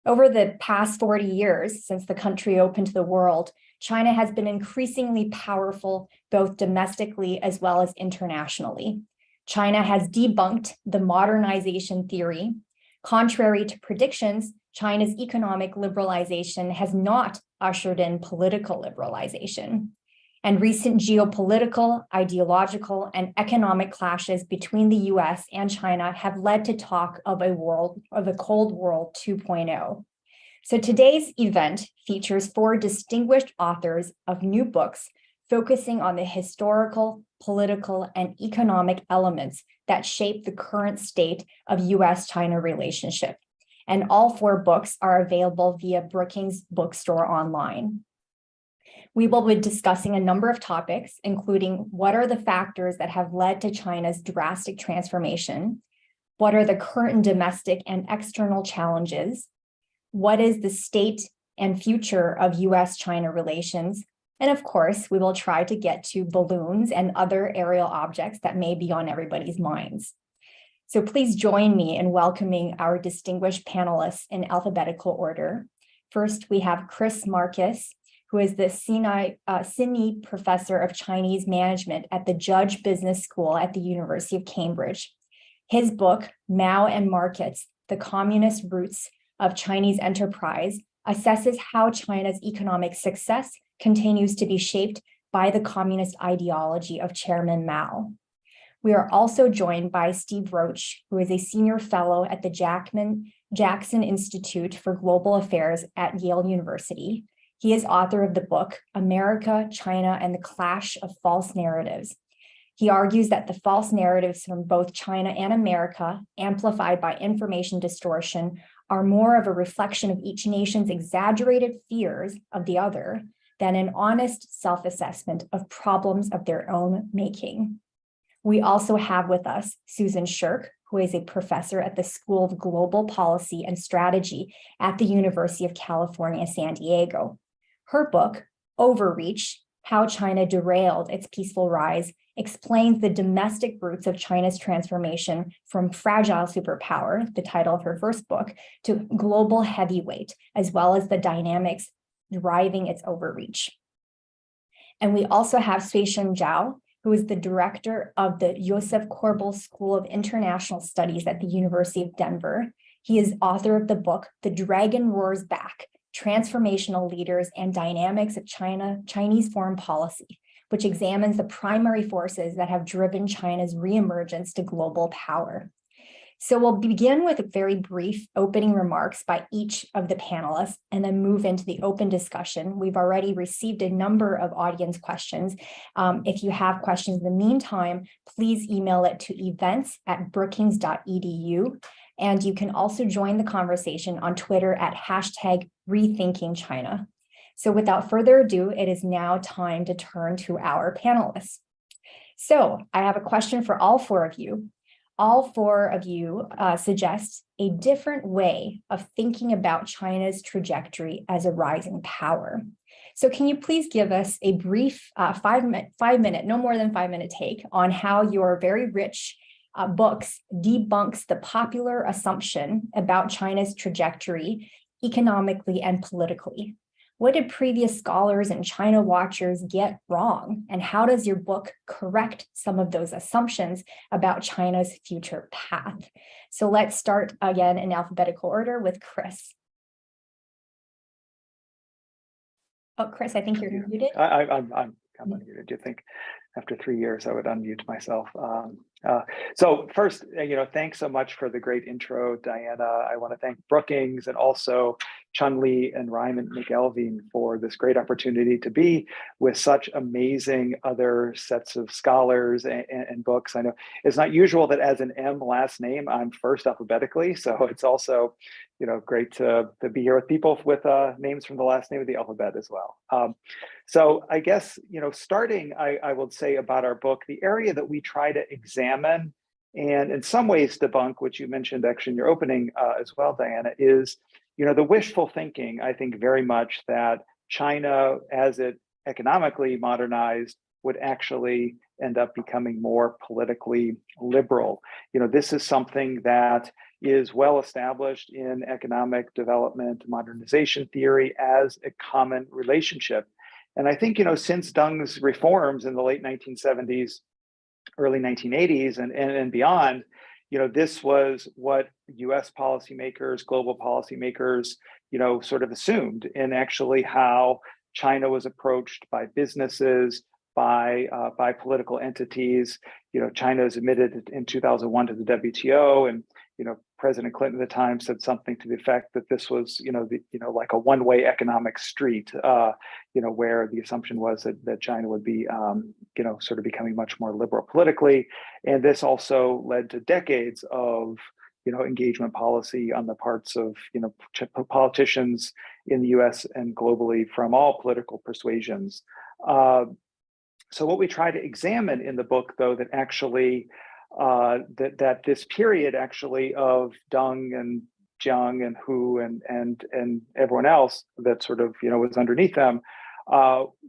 Over the past 40 years, since the country opened to the world, China has been increasingly powerful, both domestically as well as internationally. China has debunked the modernization theory. Contrary to predictions, China's economic liberalization has not ushered in political liberalization. And recent geopolitical, ideological, and economic clashes between the US and China have led to talk of a Cold War 2.0. So today's event features 4 distinguished authors of new books focusing on the historical, political, and economic elements that shape the current state of US-China relationship. And all 4 books are available via Brookings bookstore online. We will be discussing a number of topics, including what are the factors that have led to China's drastic transformation, what are the current domestic and external challenges, what is the state and future of US-China relations, and of course, we will try to get to balloons and other aerial objects that may be on everybody's minds. So please join me in welcoming our distinguished panelists in alphabetical order. First, we have Chris Marcus, who is the Sidney Professor of Chinese Management at the Judge Business School at the University of Cambridge. His book, Mao and Markets, The Communist Roots of Chinese Enterprise, assesses how China's economic success continues to be shaped by the communist ideology of Chairman Mao. We are also joined by Steve Roach, who is a senior fellow at the Jackson Institute for Global Affairs at Yale University. He is author of the book, America, China, and the Clash of False Narratives. He argues that the false narratives from both China and America, amplified by information distortion, are more of a reflection of each nation's exaggerated fears of the other than an honest self-assessment of problems of their own making. We also have with us Susan Shirk, who is a professor at the School of Global Policy and Strategy at the University of California, San Diego. Her book, Overreach, How China Derailed Its Peaceful Rise, explains the domestic roots of China's transformation from fragile superpower, the title of her first book, to global heavyweight, as well as the dynamics driving its overreach. And we also have Suisheng Zhao, who is the director of the Joseph Korbel School of International Studies at the University of Denver. He is author of the book, The Dragon Roars Back, Transformational Leaders and Dynamics of Chinese Foreign Policy, which examines the primary forces that have driven China's reemergence to global power. So we'll begin with very brief opening remarks by each of the panelists and then move into the open discussion. We've already received a number of audience questions. If you have questions in the meantime, please email it to events@brookings.edu. And you can also join the conversation on Twitter at #RethinkingChina. So without further ado, it is now time to turn to our panelists. So I have a question for all 4 of you. All 4 of you suggest a different way of thinking about China's trajectory as a rising power. So can you please give us a brief 5-minute, no more than 5-minute take on how your very rich books debunks the popular assumption about China's trajectory economically and politically? What did previous scholars and China watchers get wrong? And how does your book correct some of those assumptions about China's future path? So let's start again in alphabetical order with Chris. Oh, Chris, I think you're muted. I'm unmuted. Do you think after 3 years I would unmute myself? So first, thanks so much for the great intro, Diana. I want to thank Brookings and also Chun-Li and Ryman McElveen for this great opportunity to be with such amazing other sets of scholars and books. I know it's not usual that as an M last name, I'm first alphabetically. So it's also, great to be here with people with names from the last name of the alphabet as well. So I guess, starting, I would say about our book, the area that we try to examine and in some ways debunk, which you mentioned actually in your opening as well, Diana, is, the wishful thinking, I think very much that China, as it economically modernized, would actually end up becoming more politically liberal. This is something that, is well established in economic development modernization theory as a common relationship. And I think, since Deng's reforms in the late 1970s, early 1980s and beyond, this was what US policymakers, global policymakers, sort of assumed in actually how China was approached by businesses, by political entities. China is admitted in 2001 to the WTO, and President Clinton at the time said something to the effect that this was, like a one-way economic street, where the assumption was that China would be, sort of becoming much more liberal politically, and this also led to decades of, engagement policy on the parts of, politicians in the U.S. and globally from all political persuasions. So what we try to examine in the book, though, that actually that this period actually of Deng and Jiang and Hu and everyone else that sort of was underneath them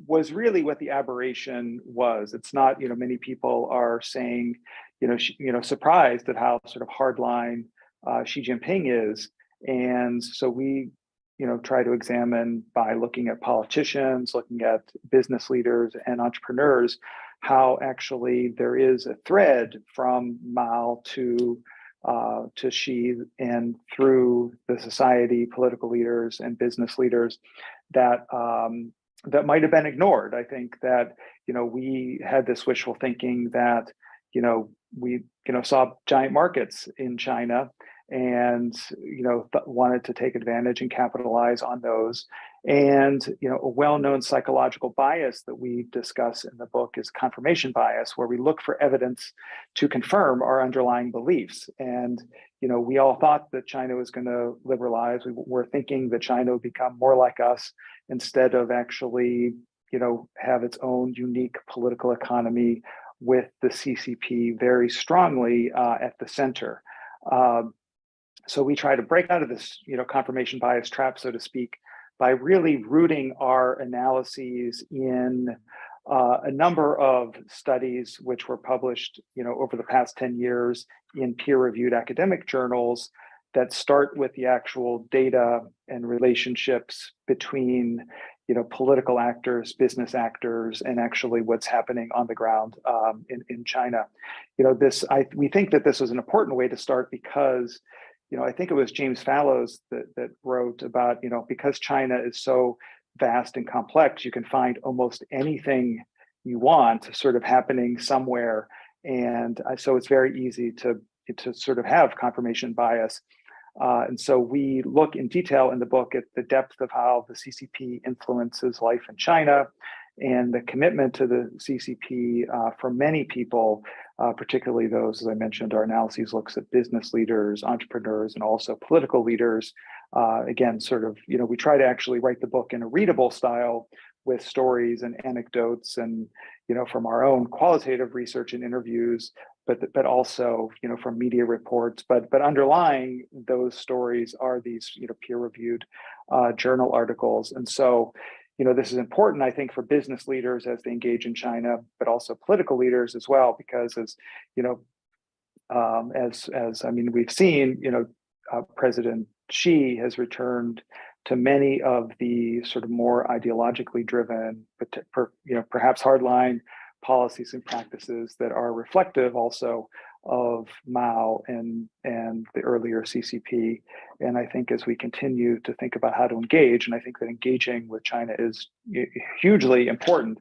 was really what the aberration was. It's not, many people are saying, surprised at how sort of hardline Xi Jinping is, and so we try to examine by looking at politicians, looking at business leaders and entrepreneurs, how actually there is a thread from Mao to Xi and through the society, political leaders and business leaders that that might have been ignored. I think that we had this wishful thinking that we saw giant markets in China and wanted to take advantage and capitalize on those. And a well-known psychological bias that we discuss in the book is confirmation bias, where we look for evidence to confirm our underlying beliefs. And we all thought that China was going to liberalize. We were thinking that China would become more like us instead of actually have its own unique political economy with the CCP very strongly at the center. So we try to break out of this, confirmation bias trap, so to speak, by really rooting our analyses in a number of studies which were published, over the past 10 years in peer-reviewed academic journals that start with the actual data and relationships between, political actors, business actors, and actually what's happening on the ground in China. We think that this was an important way to start because I think it was James Fallows that wrote about, because China is so vast and complex, you can find almost anything you want sort of happening somewhere. And so it's very easy to sort of have confirmation bias. And so we look in detail in the book at the depth of how the CCP influences life in China and the commitment to the CCP for many people, particularly those, as I mentioned, our analyses looks at business leaders, entrepreneurs, and also political leaders. Again, sort of, we try to actually write the book in a readable style with stories and anecdotes and, from our own qualitative research and interviews, but also, from media reports, but underlying those stories are these, peer-reviewed journal articles. And so, this is important, I think, for business leaders as they engage in China, but also political leaders as well, because as we've seen, President Xi has returned to many of the sort of more ideologically driven, but perhaps hardline policies and practices that are reflective also of Mao and the earlier CCP. And I think as we continue to think about how to engage, and I think that engaging with China is hugely important,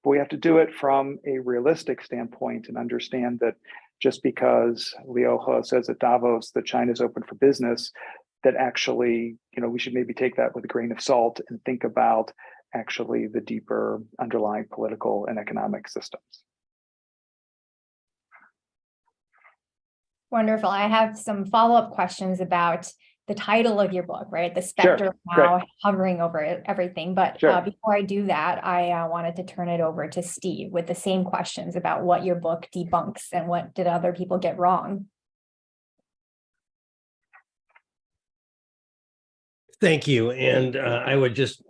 but we have to do it from a realistic standpoint and understand that just because Liu He says at Davos that China is open for business, that actually, we should maybe take that with a grain of salt and think about actually the deeper underlying political and economic systems. Wonderful. I have some follow-up questions about the title of your book, right? The specter of now hovering over everything. But before I do that, I wanted to turn it over to Steve with the same questions about what your book debunks and what did other people get wrong. Thank you. And I would just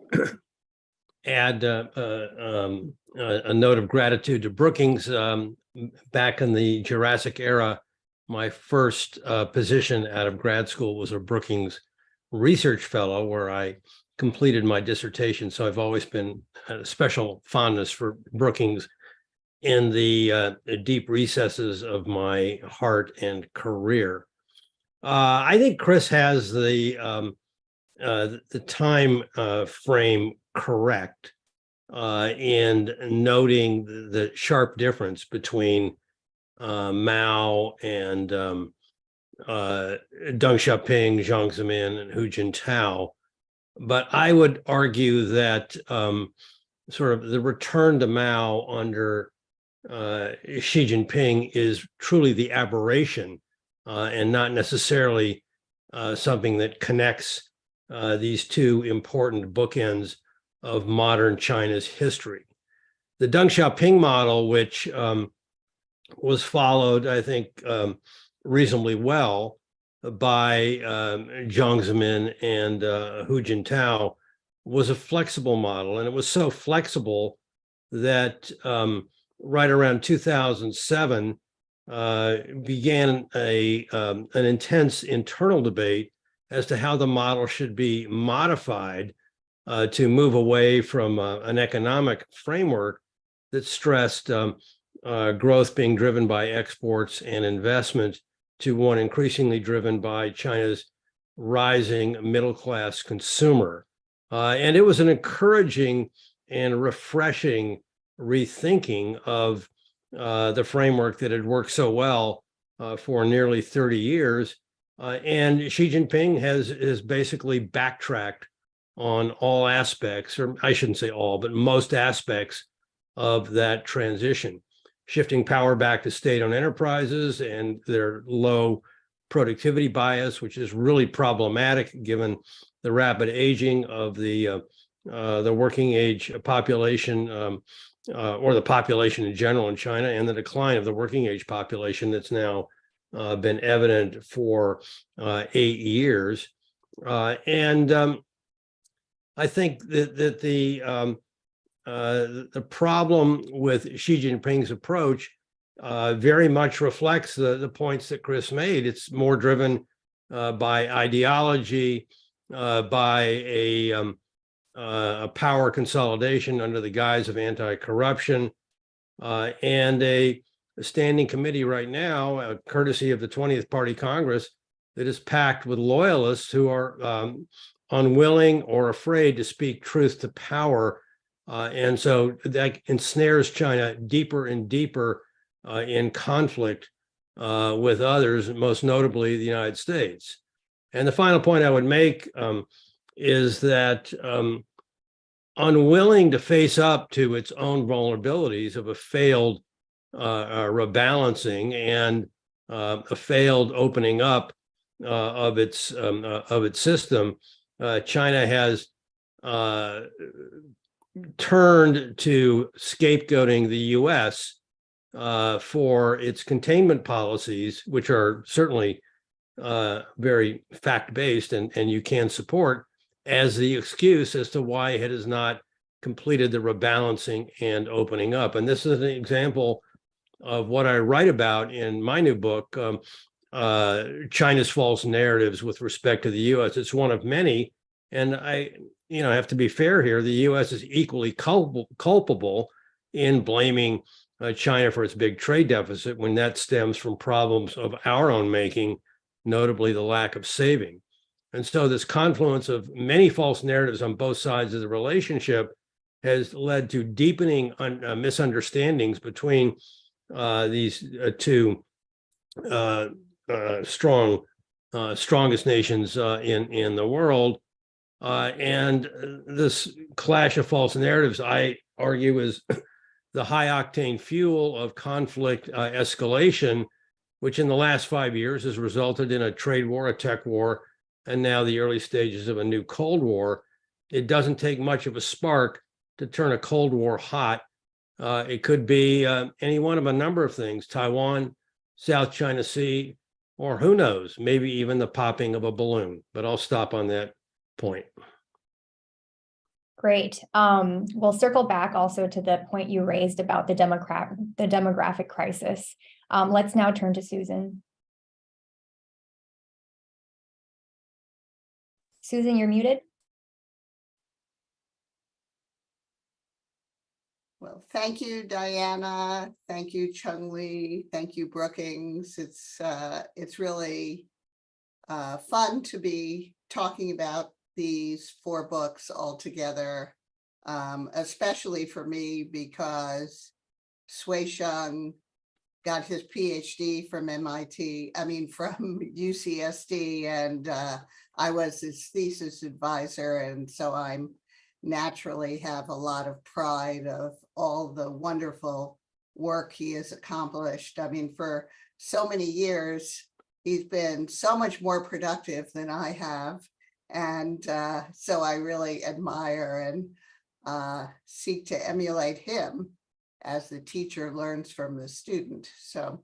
add a note of gratitude to Brookings. Back in the Jurassic era, my first position out of grad school was a Brookings research fellow where I completed my dissertation. So I've always been a special fondness for Brookings in the deep recesses of my heart and career. I think Chris has the time frame correct in noting the sharp difference between Mao and Deng Xiaoping, Jiang Zemin, and Hu Jintao. But I would argue that sort of the return to Mao under Xi Jinping is truly the aberration and not necessarily something that connects these two important bookends of modern China's history. The Deng Xiaoping model, which was followed, I think, reasonably well by Jiang Zemin and Hu Jintao, was a flexible model. And it was so flexible that right around 2007 began an intense internal debate as to how the model should be modified to move away from an economic framework that stressed growth being driven by exports and investment to one increasingly driven by China's rising middle-class consumer. And it was an encouraging and refreshing rethinking of the framework that had worked so well for nearly 30 years. And Xi Jinping has basically backtracked on all aspects, or I shouldn't say all, but most aspects of that transition, shifting power back to state-owned enterprises and their low productivity bias, which is really problematic given the rapid aging of the working age population, or the population in general in China, and the decline of the working age population that's now been evident for 8 years. I think that the problem with Xi Jinping's approach very much reflects the points that Chris made. It's more driven by ideology, by a power consolidation under the guise of anti-corruption, and a standing committee right now, courtesy of the 20th Party Congress, that is packed with loyalists who are unwilling or afraid to speak truth to power. And so that ensnares China deeper and deeper in conflict with others, most notably the United States. And the final point I would make is that unwilling to face up to its own vulnerabilities of a failed rebalancing and a failed opening up of its system, China has turned to scapegoating the U.S. For its containment policies, which are certainly very fact-based and you can support, as the excuse as to why it has not completed the rebalancing and opening up. And this is an example of what I write about in my new book, China's False Narratives with Respect to the U.S. It's one of many, and I have to be fair here. The U.S. is equally culpable in blaming China for its big trade deficit when that stems from problems of our own making, notably the lack of saving. And so this confluence of many false narratives on both sides of the relationship has led to deepening misunderstandings between these two strongest nations in the world. And this clash of false narratives, I argue, is the high-octane fuel of conflict escalation, which in the last 5 years has resulted in a trade war, a tech war, and now the early stages of a new Cold War. It doesn't take much of a spark to turn a Cold War hot. It could be any one of a number of things: Taiwan, South China Sea, or who knows, maybe even the popping of a balloon. But I'll stop on that point. Great. We'll circle back also to the point you raised about the demographic crisis. Let's now turn to Susan. Susan, you're muted. Well, thank you, Diana. Thank you, Chung Lee. Thank you, Brookings. It's really fun to be talking about these 4 books all together, especially for me because Sui-Sheng got his PhD from from UCSD, and I was his thesis advisor, and so I'm naturally have a lot of pride of all the wonderful work he has accomplished. I mean, for so many years, he's been so much more productive than I have. And so I really admire and seek to emulate him as the teacher learns from the student. So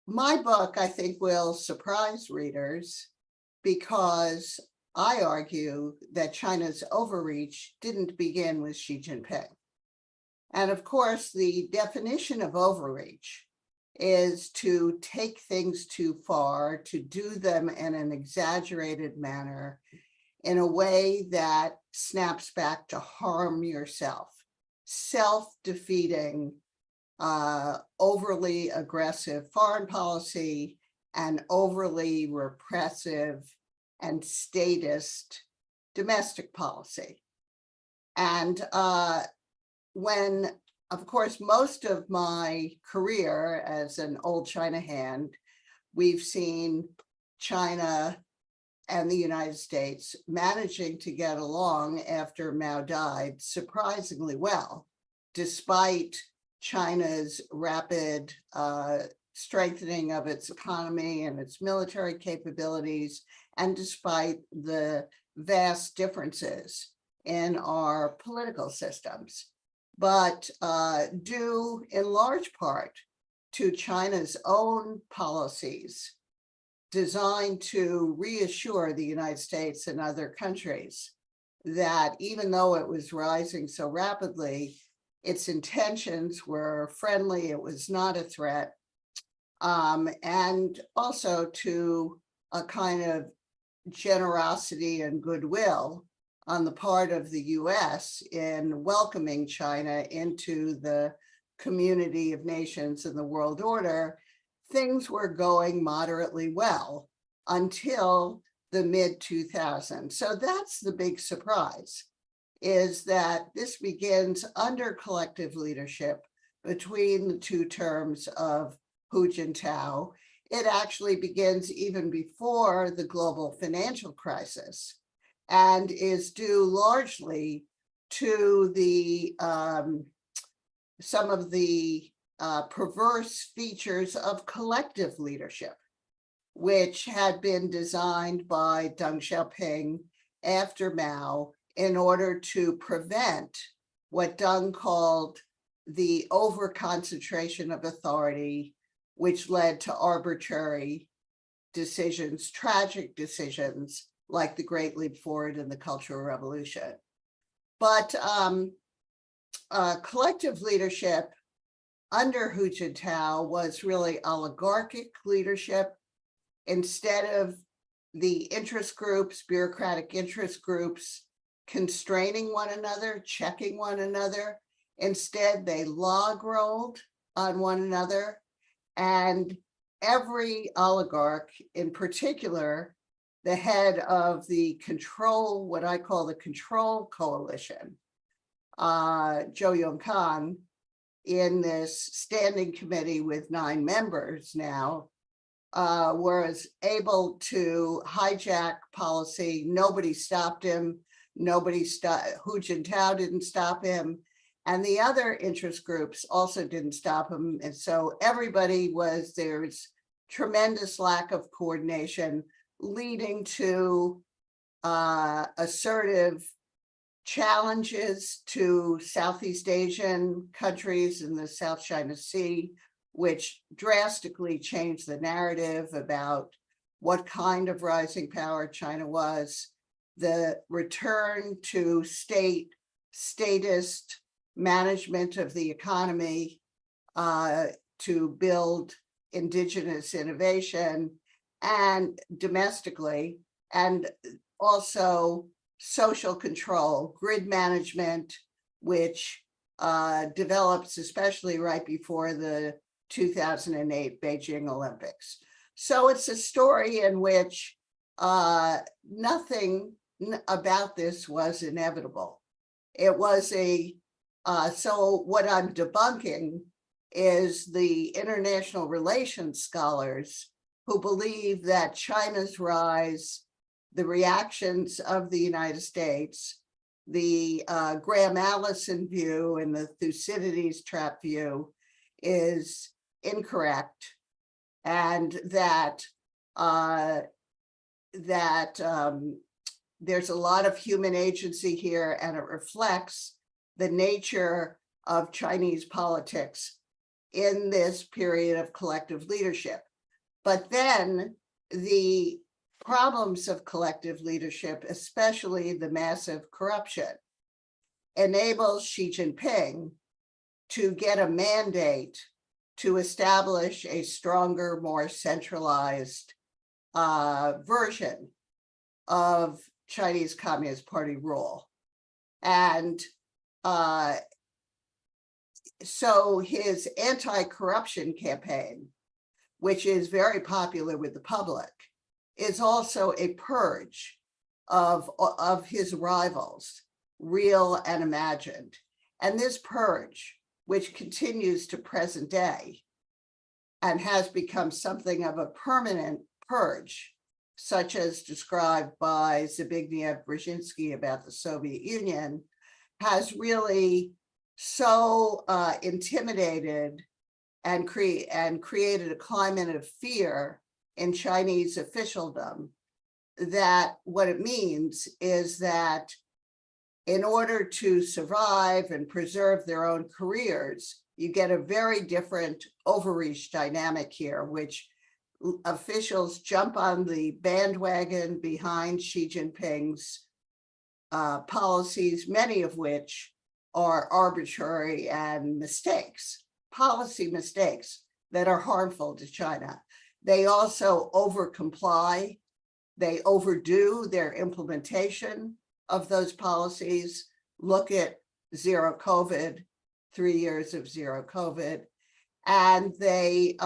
my book, I think, will surprise readers because I argue that China's overreach didn't begin with Xi Jinping. And of course, the definition of overreach is to take things too far, to do them in an exaggerated manner, in a way that snaps back to harm yourself, self-defeating, overly aggressive foreign policy and overly repressive and statist domestic policy. And when, of course, most of my career as an old China hand, we've seen China and the United States managing to get along after Mao died surprisingly well, despite China's rapid strengthening of its economy and its military capabilities, and despite the vast differences in our political systems, but due in large part to China's own policies designed to reassure the United States and other countries that even though it was rising so rapidly, its intentions were friendly, it was not a threat, and also to a kind of generosity and goodwill on the part of the US in welcoming China into the community of nations and the world order. Things were going moderately well until the mid-2000s. So that's the big surprise, is that this begins under collective leadership between the 2 terms of Hu Jintao. It actually begins even before the global financial crisis and is due largely to the some of the perverse features of collective leadership, which had been designed by Deng Xiaoping after Mao in order to prevent what Deng called the over-concentration of authority, which led to arbitrary decisions, tragic decisions, like the Great Leap Forward and the Cultural Revolution. But collective leadership under Hu Jintao was really oligarchic leadership. Instead of the interest groups, bureaucratic interest groups, constraining one another, checking one another, instead they log rolled on one another. And every oligarch, in particular, the head of the control, what I call the control coalition, Zhou Yongkang, in this standing committee with 9 members now, was able to hijack policy. Nobody stopped him. Hu Jintao didn't stop him. And the other interest groups also didn't stop him. And so there's tremendous lack of coordination, leading to assertive challenges to Southeast Asian countries in the South China Sea, which drastically changed the narrative about what kind of rising power China was, the return to statist management of the economy to build indigenous innovation, and domestically, and also social control, grid management, which develops especially right before the 2008 Beijing Olympics. So it's a story in which nothing about this was inevitable. It was so what I'm debunking is the international relations scholars who believe that China's rise, the reactions of the United States, the Graham Allison view and the Thucydides trap view is incorrect, and that there's a lot of human agency here, and it reflects the nature of Chinese politics in this period of collective leadership. But then the problems of collective leadership, especially the massive corruption, enables Xi Jinping to get a mandate to establish a stronger, more centralized version of Chinese Communist Party rule. And so his anti-corruption campaign, which is very popular with the public, is also a purge of his rivals, real and imagined. And this purge, which continues to present day and has become something of a permanent purge, such as described by Zbigniew Brzezinski about the Soviet Union, has really so intimidated and created a climate of fear in Chinese officialdom that what it means is that in order to survive and preserve their own careers, you get a very different overreach dynamic here, which officials jump on the bandwagon behind Xi Jinping's policies, many of which are arbitrary and policy mistakes that are harmful to China. They also over-comply, they overdo their implementation of those policies. Look at zero COVID, 3 years of zero COVID, and they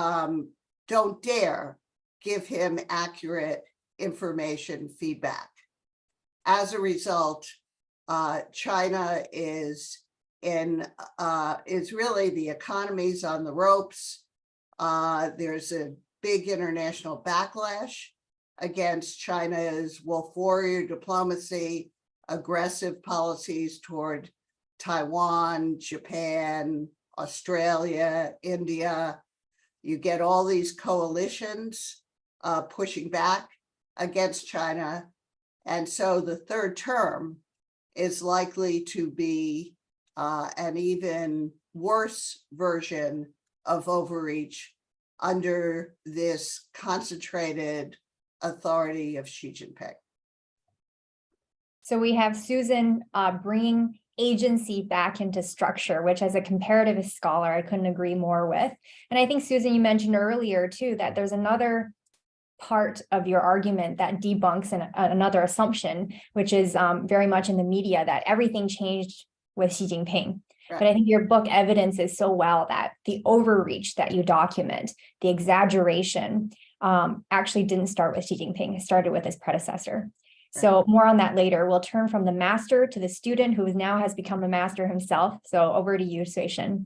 don't dare give him accurate information feedback. As a result, China is really, the economy's on the ropes. There's a big international backlash against China's wolf warrior diplomacy, aggressive policies toward Taiwan, Japan, Australia, India. You get all these coalitions pushing back against China. And so the third term is likely to be an even worse version of overreach under this concentrated authority of Xi Jinping. So we have Susan bringing agency back into structure, which as a comparative scholar, I couldn't agree more with. And I think, Susan, you mentioned earlier too, that there's another part of your argument that debunks another assumption, which is very much in the media, that everything changed with Xi Jinping. Right. But I think your book evidences so well that the overreach that you document, the exaggeration, actually didn't start with Xi Jinping. It started with his predecessor. Right. So more on that later. We'll turn from the master to the student who now has become a master himself. So over to you, Suishen.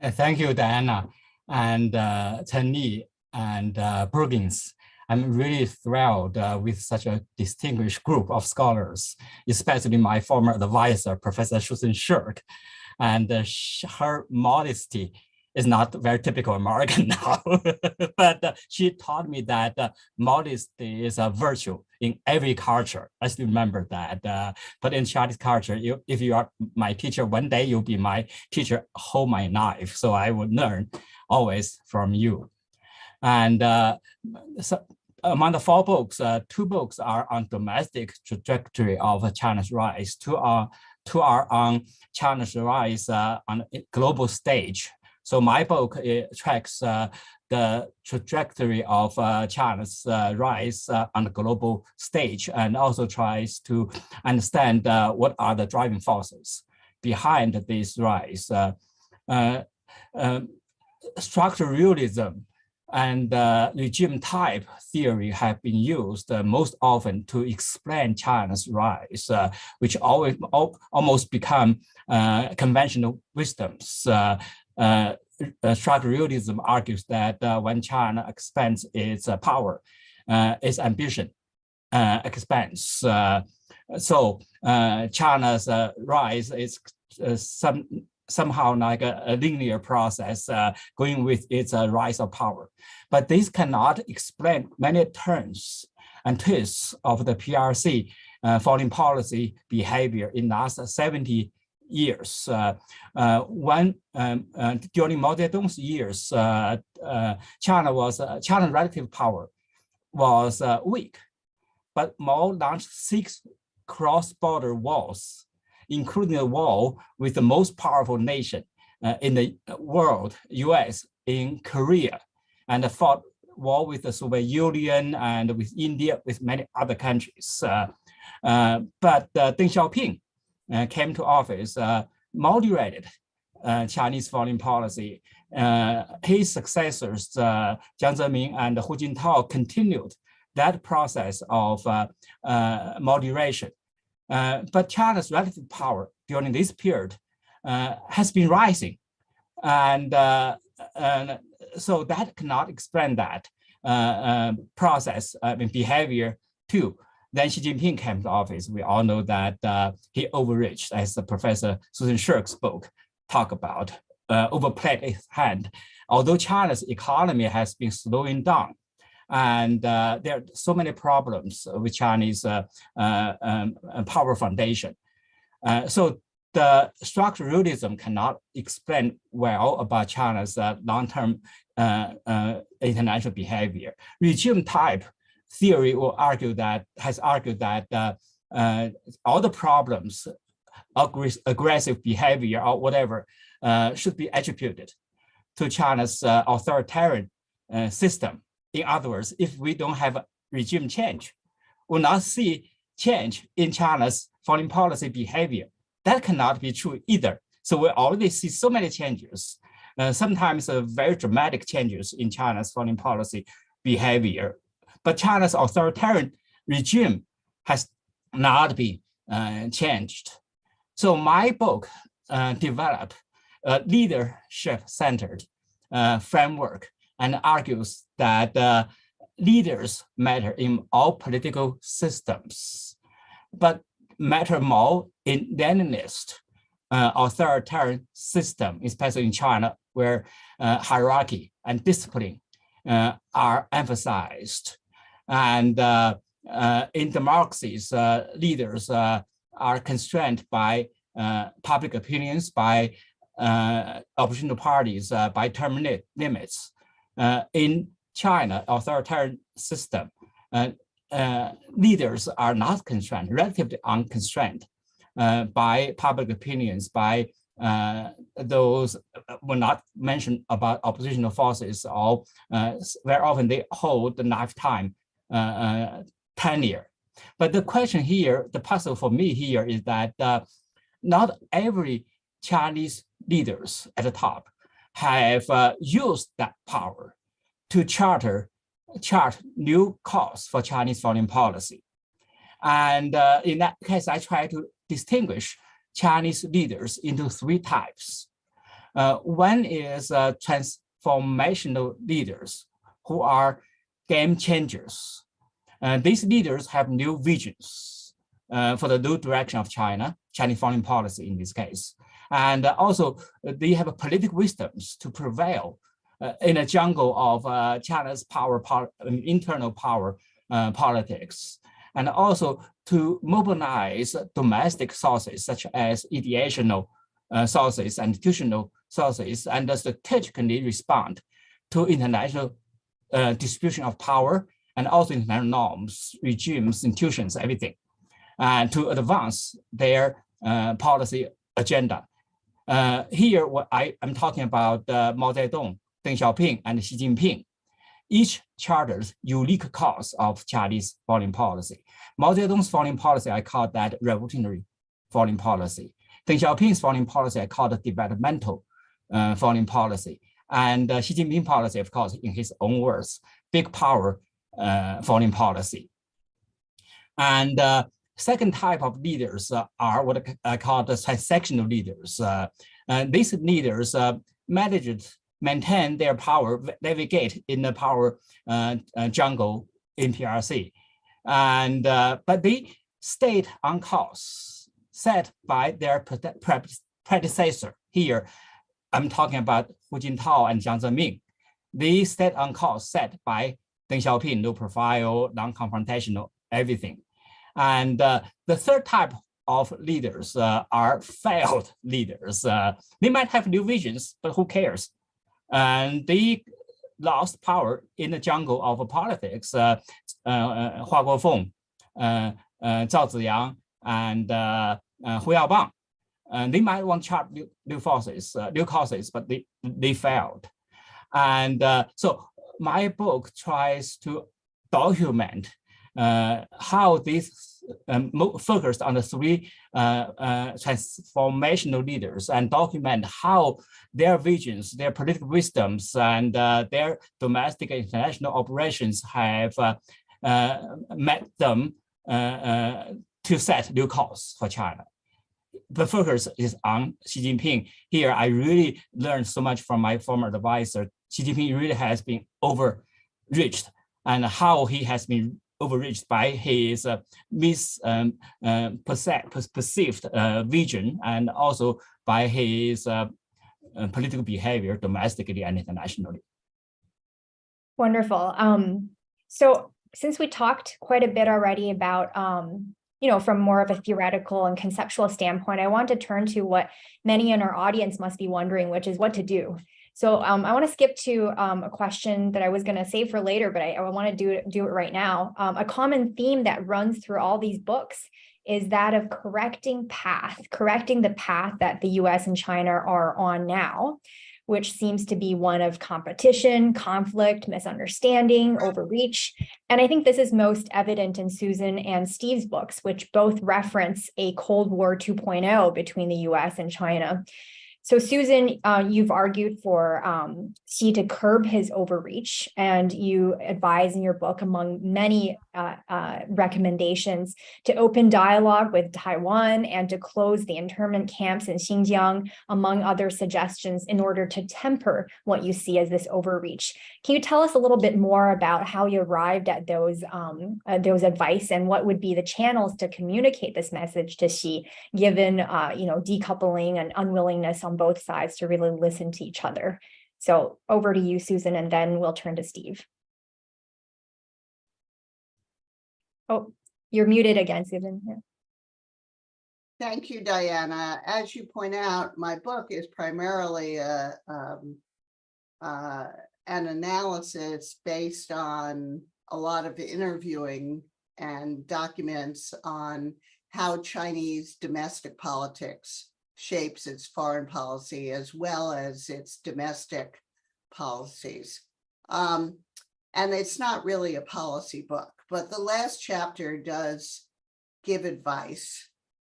Thank you, Diana, and Chen-Li and Brookings. I'm really thrilled with such a distinguished group of scholars, especially my former advisor, Professor Susan Shirk. And her modesty is not very typical American now, but she taught me that modesty is a virtue in every culture. I still remember that. But in Chinese culture, if you are my teacher, one day you'll be my teacher, hold my knife. So I would learn always from you. And so among the 4 books, 2 books are on domestic trajectory of China's rise. Two are on China's rise on a global stage. So my book tracks the trajectory of China's rise on the global stage, and also tries to understand what are the driving forces behind this rise. Structural realism and regime type theory have been used most often to explain China's rise, which almost become conventional wisdoms. Structural realism argues that when China expands its power, its ambition expands. So China's rise is somehow like a linear process going with its rise of power. But this cannot explain many turns and twists of the PRC foreign policy behavior in the last 70 years. During Mao Zedong's years, China's relative power was weak, but Mao launched 6 cross-border wars, including a war with the most powerful nation in the world, US, in Korea, and fought war with the Soviet Union and with India, with many other countries. But Deng Xiaoping came to office, moderated Chinese foreign policy. His successors, Jiang Zemin and Hu Jintao, continued that process of moderation. But China's relative power during this period has been rising. And so that cannot explain that process, behavior too. Then Xi Jinping came to office. We all know that he overreached, as the Professor Susan Shirk's book talk about, overplayed his hand. Although China's economy has been slowing down, and there are so many problems with Chinese power foundation. So the structural realism cannot explain well about China's long-term international behavior. Regime type theory has argued that all the problems, aggressive behavior or whatever, should be attributed to China's authoritarian system. In other words, if we don't have regime change, we'll not see change in China's foreign policy behavior. That cannot be true either. So we already see so many changes, sometimes very dramatic changes in China's foreign policy behavior. But China's authoritarian regime has not been changed. So my book developed a leadership-centered framework and argues that leaders matter in all political systems, but matter more in Leninist authoritarian system, especially in China, where hierarchy and discipline are emphasized. And in democracies, leaders are constrained by public opinions, by oppositional parties, by term limits. In China, authoritarian system, leaders are not constrained, relatively unconstrained by public opinions, by those will not mention about oppositional forces, or very often they hold the lifetime tenure. But the question here, the puzzle for me here is that not every Chinese leaders at the top have used that power to chart new course for Chinese foreign policy. And in that case, I try to distinguish Chinese leaders into 3 types. One is transformational leaders who are game changers. These leaders have new visions for the new direction of Chinese foreign policy in this case. And also they have political wisdoms to prevail in a jungle of China's internal power politics, and also to mobilize domestic sources such as ideational sources, institutional sources, and strategically respond to international distribution of power and also international norms, regimes, institutions, everything, to advance their policy agenda. Here, what I'm talking about Mao Zedong Deng Xiaoping and Xi Jinping, each charters unique course of Chinese foreign policy. Mao Zedong's foreign policy, I call that revolutionary foreign policy. Deng Xiaoping's foreign policy, I call it developmental foreign policy. And Xi Jinping policy, of course, in his own words, big power foreign policy. And second type of leaders are what I call the transactional leaders. These leaders maintain their power, navigate in the power jungle in PRC. And but they stayed on course set by their predecessor. Here, I'm talking about Hu Jintao and Jiang Zemin. They stayed on course set by Deng Xiaoping, low profile, non-confrontational, everything. And the third type of leaders are failed leaders. They might have new visions, but who cares? And they lost power in the jungle of politics. Hua Guofeng, Zhao Ziyang, and Hu Yaobang. And they might want to chart new causes, but they failed. And so my book tries to document how these focused on the three transformational leaders and document how their visions, their political wisdoms, and their domestic and international operations have met them to set new course for China. The focus is on Xi Jinping. Here, I really learned so much from my former advisor. Xi Jinping really has been overreached, and how he has been overreached by his perceived vision, and also by his political behavior domestically and internationally. Wonderful. So since we talked quite a bit already about from more of a theoretical and conceptual standpoint, I want to turn to what many in our audience must be wondering, which is what to do. So I want to skip to a question that I was going to save for later, but I want to do it right now. A common theme that runs through all these books is that of correcting the path that the US and China are on now, which seems to be one of competition, conflict, misunderstanding, overreach. And I think this is most evident in Susan and Steve's books, which both reference a Cold War 2.0 between the US and China. So Susan, you've argued for Xi to curb his overreach, and you advise in your book, among many recommendations, to open dialogue with Taiwan and to close the internment camps in Xinjiang, among other suggestions, in order to temper what you see as this overreach. Can you tell us a little bit more about how you arrived at those advice, and what would be the channels to communicate this message to Xi, given decoupling and unwillingness on both sides to really listen to each other? So over to you, Susan, and then we'll turn to Steve. Oh, you're muted again, Susan. Yeah. Thank you, Diana. As you point out, my book is primarily an analysis based on a lot of interviewing and documents on how Chinese domestic politics shapes its foreign policy as well as its domestic policies. And it's not really a policy book, but the last chapter does give advice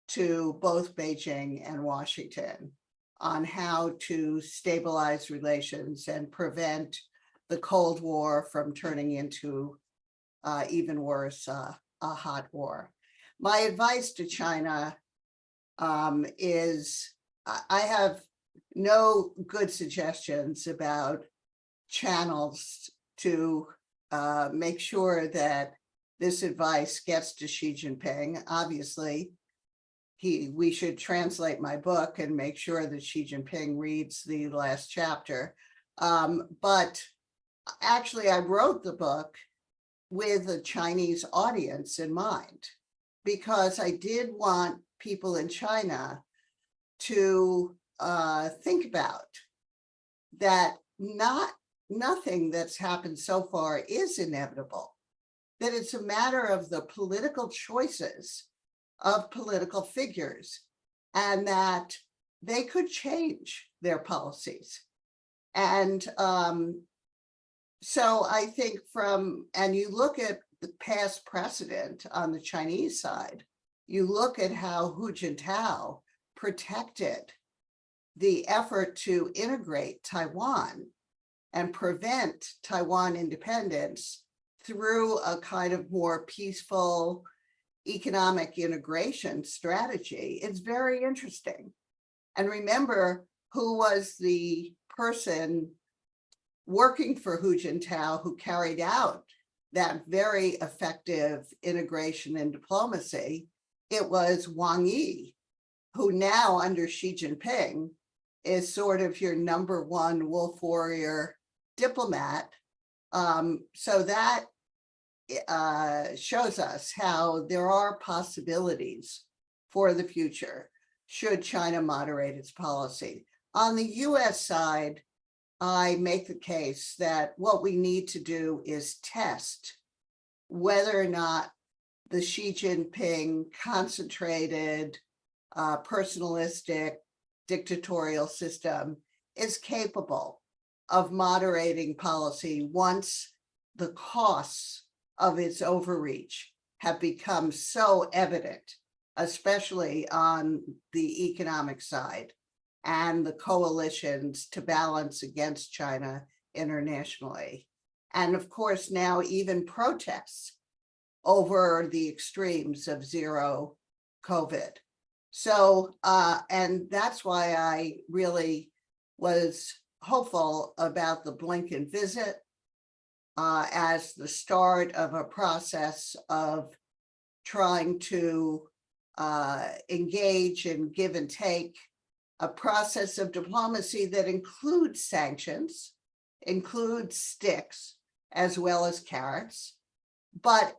to both Beijing and Washington on how to stabilize relations and prevent the Cold War from turning into even worse, a hot war. My advice to China is I have no good suggestions about channels to make sure that this advice gets to Xi Jinping. Obviously, we should translate my book and make sure that Xi Jinping reads the last chapter. But actually, I wrote the book with a Chinese audience in mind, because I did want people in China to think about that nothing that's happened so far is inevitable, that it's a matter of the political choices of political figures, and that they could change their policies. And so I think and you look at the past precedent on the Chinese side, you look at how Hu Jintao protected the effort to integrate Taiwan and prevent Taiwan independence through a kind of more peaceful economic integration strategy. It's very interesting. And remember, who was the person working for Hu Jintao who carried out that very effective integration and diplomacy? It was Wang Yi, who now under Xi Jinping is sort of your number one wolf warrior diplomat. So that shows us how there are possibilities for the future should China moderate its policy. On the US side, I make the case that what we need to do is test whether or not the Xi Jinping concentrated, personalistic, dictatorial system is capable of moderating policy once the costs of its overreach have become so evident, especially on the economic side and the coalitions to balance against China internationally. And of course, now even protests over the extremes of zero COVID. So, and that's why I really was hopeful about the Blinken visit as the start of a process of trying to engage in give and take, a process of diplomacy that includes sanctions, includes sticks, as well as carrots, but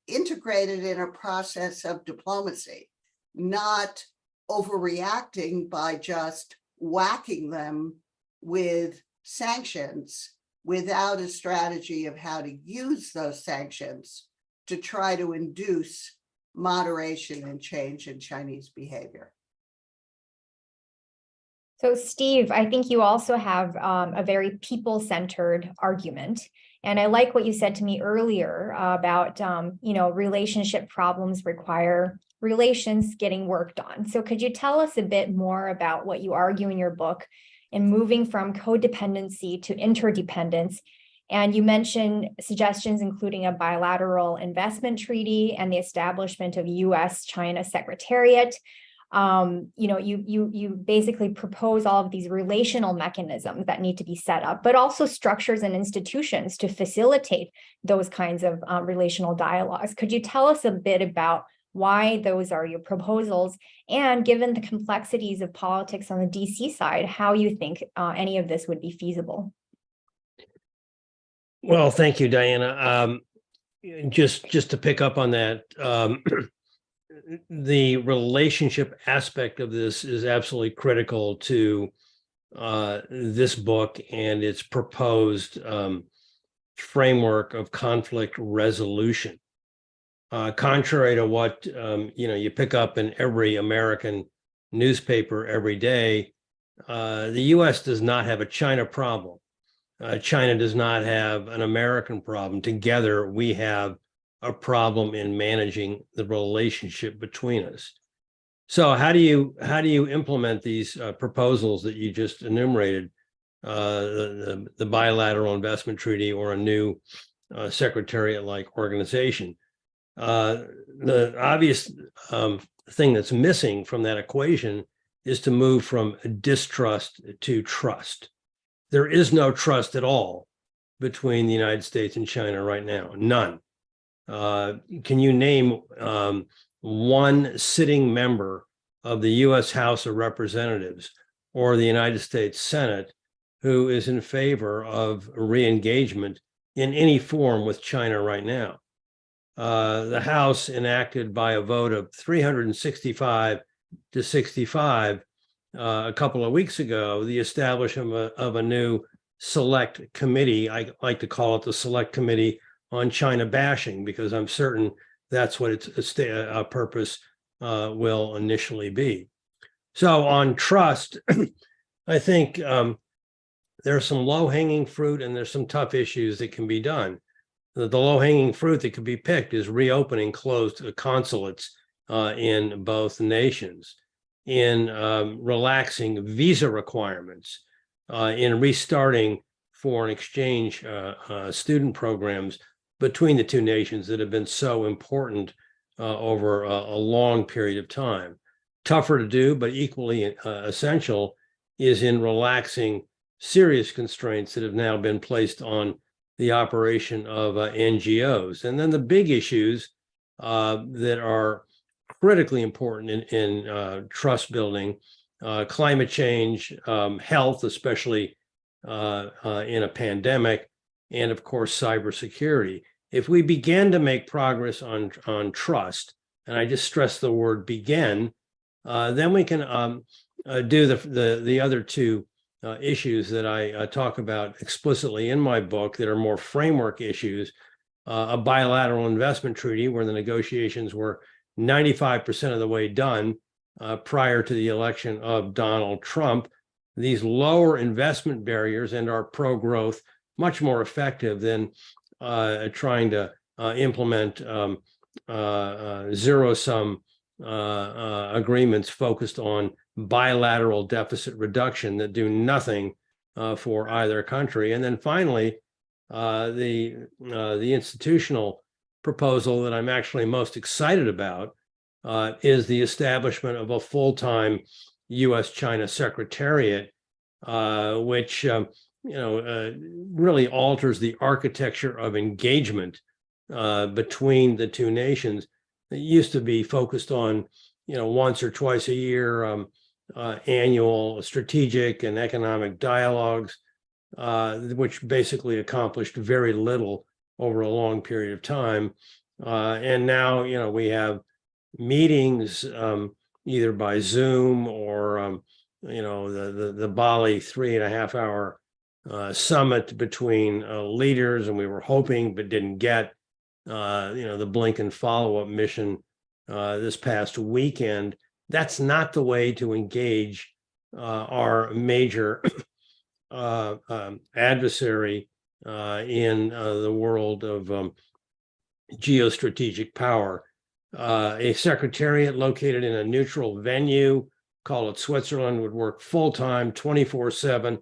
integrated in a process of diplomacy, not overreacting by just whacking them with sanctions without a strategy of how to use those sanctions to try to induce moderation and change in Chinese behavior. So Steve, I think you also have a very people-centered argument. And I like what you said to me earlier about, relationship problems require relations getting worked on. So could you tell us a bit more about what you argue in your book in moving from codependency to interdependence? And you mentioned suggestions including a bilateral investment treaty and the establishment of US-China Secretariat. You basically propose all of these relational mechanisms that need to be set up, but also structures and institutions to facilitate those kinds of relational dialogues. Could you tell us a bit about why those are your proposals, and given the complexities of politics on the DC side, how you think any of this would be feasible? Well, thank you, Diana. Just to pick up on that, the relationship aspect of this is absolutely critical to this book and its proposed framework of conflict resolution. Contrary to what you pick up in every American newspaper every day, the U.S. does not have a China problem. China does not have an American problem. Together, we have a problem in managing the relationship between us. So how do you implement these proposals that you just enumerated, the bilateral investment treaty or a new secretariat-like organization? The obvious thing that's missing from that equation is to move from distrust to trust. There is no trust at all between the United States and China right now, none. Can you name one sitting member of the U.S. House of Representatives or the United States Senate who is in favor of re-engagement in any form with China right now? The House enacted by a vote of 365 to 65 a couple of weeks ago the establishment of a new select committee. I like to call it the Select Committee on China Bashing, because I'm certain that's what its purpose will initially be. So on trust, I think there's some low-hanging fruit and there's some tough issues that can be done. The low-hanging fruit that could be picked is reopening closed consulates in both nations, in relaxing visa requirements, in restarting foreign exchange student programs between the two nations that have been so important over a long period of time. Tougher to do, but equally essential, is in relaxing serious constraints that have now been placed on the operation of NGOs. And then the big issues that are critically important in trust building, climate change, health, especially in a pandemic, and of course, cybersecurity. If we begin to make progress on trust, and I just stress the word begin, then we can do the other two issues that I talk about explicitly in my book that are more framework issues, a bilateral investment treaty where the negotiations were 95% of the way done prior to the election of Donald Trump. These lower investment barriers and are pro-growth much more effective than trying to implement zero-sum agreements focused on bilateral deficit reduction that do nothing for either country. And then finally, the institutional proposal that I'm actually most excited about is the establishment of a full-time U.S.-China Secretariat, which really alters the architecture of engagement between the two nations. It used to be focused on, once or twice a year annual strategic and economic dialogues, which basically accomplished very little over a long period of time. And now, we have meetings either by Zoom or, the Bali 3.5-hour summit between leaders, and we were hoping but didn't get, the Blinken follow-up mission this past weekend. That's not the way to engage our major adversary in the world of geostrategic power. A secretariat located in a neutral venue, call it Switzerland, would work full-time, 24/7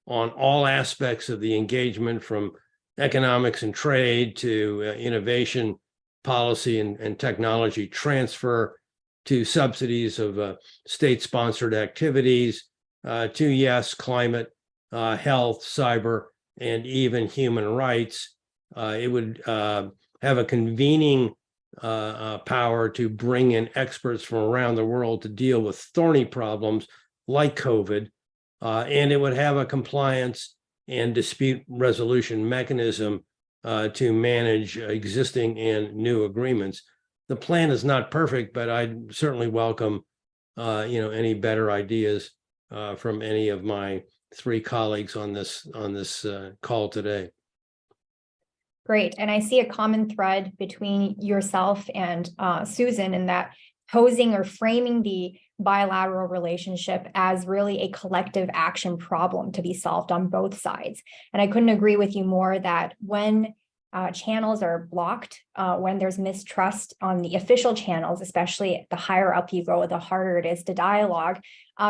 on all aspects of the engagement, from economics and trade to innovation, policy and technology transfer, to subsidies of state-sponsored activities, to, yes, climate, health, cyber, and even human rights. It would have a convening power to bring in experts from around the world to deal with thorny problems like COVID, and it would have a compliance and dispute resolution mechanism to manage existing and new agreements. The plan is not perfect, but I'd certainly welcome, any better ideas from any of my three colleagues on this call today. Great. And I see a common thread between yourself and Susan in that posing or framing the bilateral relationship as really a collective action problem to be solved on both sides. And I couldn't agree with you more that when channels are blocked, when there's mistrust on the official channels, especially the higher up you go, the harder it is to dialogue.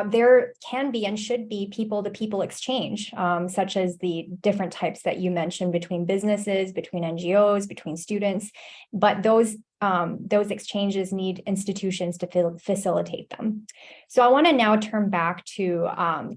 There can be and should be people-to-people exchange, such as the different types that you mentioned between businesses, between NGOs, between students. But those exchanges need institutions to facilitate them. So I want to now turn back to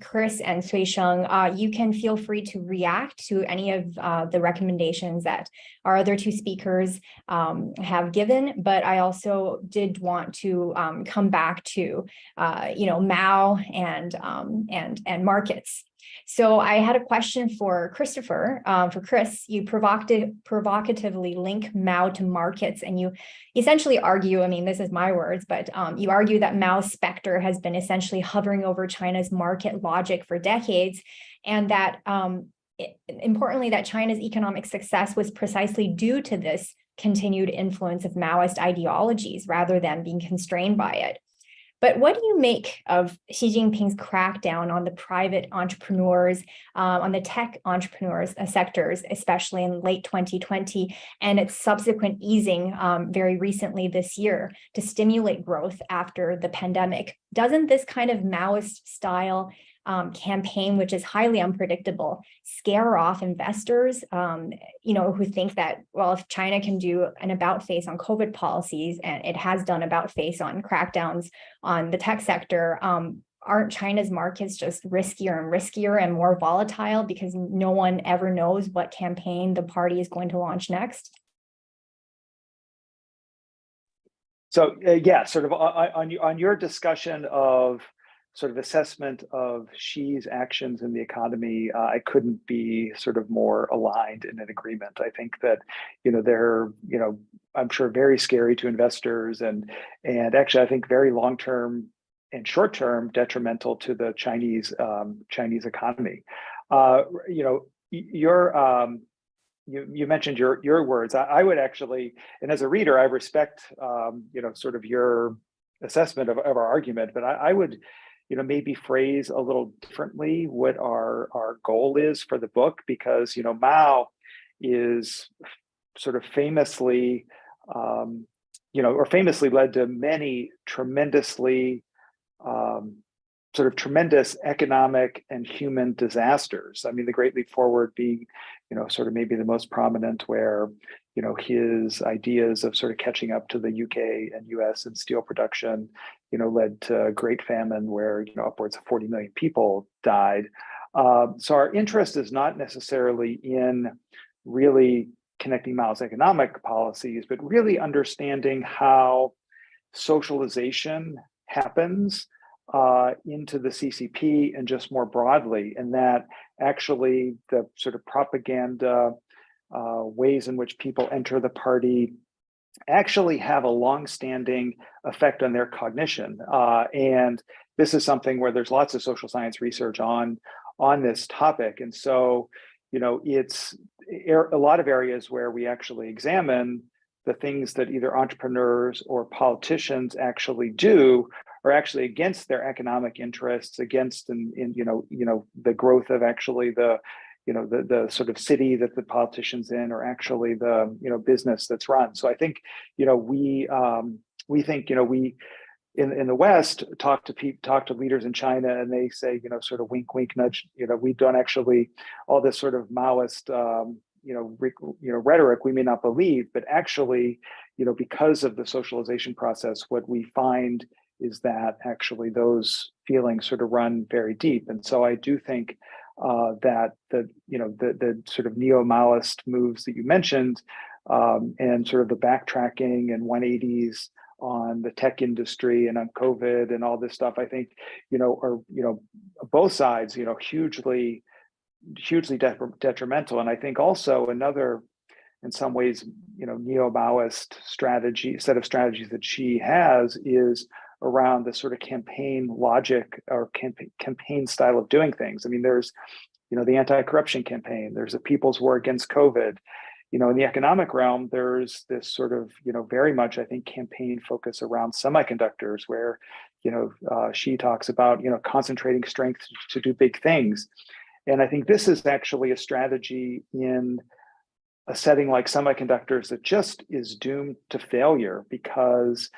Chris and Sui-Sheng. You can feel free to react to any of the recommendations that our other two speakers have given, but I also did want to come back to Mao and markets. So I had a question for Christopher. For Chris, you provocatively link Mao to markets, and you essentially argue, I mean, this is my words, but you argue that Mao's specter has been essentially hovering over China's market logic for decades, and that importantly, that China's economic success was precisely due to this continued influence of Maoist ideologies rather than being constrained by it. But what do you make of Xi Jinping's crackdown on the private entrepreneurs, on the tech entrepreneurs sectors, especially in late 2020, and its subsequent easing very recently this year to stimulate growth after the pandemic? Doesn't this kind of Maoist style campaign, which is highly unpredictable, scare off investors, who think that, well, if China can do an about face on COVID policies, and it has done about face on crackdowns on the tech sector, aren't China's markets just riskier and riskier and more volatile because no one ever knows what campaign the party is going to launch next? So sort of on your discussion of sort of assessment of Xi's actions in the economy, I couldn't be sort of more aligned in an agreement. I think that, they're, I'm sure very scary to investors and actually I think very long-term and short-term detrimental to the Chinese economy. You mentioned your words. I would actually, and as a reader, I respect, sort of your assessment of our argument, but I would, maybe phrase a little differently what our goal is for the book, because, Mao is sort of famously, famously led to many tremendously, sort of tremendous economic and human disasters. I mean, the Great Leap Forward being, sort of maybe the most prominent, where, his ideas of sort of catching up to the UK and US in steel production, led to a great famine where, upwards of 40 million people died. So our interest is not necessarily in really connecting Mao's economic policies, but really understanding how socialization happens into the CCP and just more broadly, and that actually the sort of propaganda ways in which people enter the party actually have a long-standing effect on their cognition. And this is something where there's lots of social science research on this topic. And so, it's a lot of areas where we actually examine the things that either entrepreneurs or politicians actually do are actually against their economic interests, against the growth of actually the sort of city that the politicians in, or actually the business that's run. So I think we think we in the West talk to leaders in China, and they say sort of wink wink nudge, we don't actually, all this sort of Maoist rhetoric we may not believe, but actually because of the socialization process, what we find is that actually those feelings sort of run very deep. And so I do think that the sort of neo-Maoist moves that you mentioned, and sort of the backtracking and 180s on the tech industry and on COVID and all this stuff, I think are both sides hugely detrimental. And I think also another, in some ways, neo-Maoist set of strategies that she has is around the sort of campaign logic or campaign style of doing things. I mean, there's, the anti-corruption campaign, there's a people's war against COVID. In the economic realm, there's this sort of, very much, I think, campaign focus around semiconductors, where, she talks about, concentrating strength to do big things. And I think this is actually a strategy in a setting like semiconductors that just is doomed to failure, because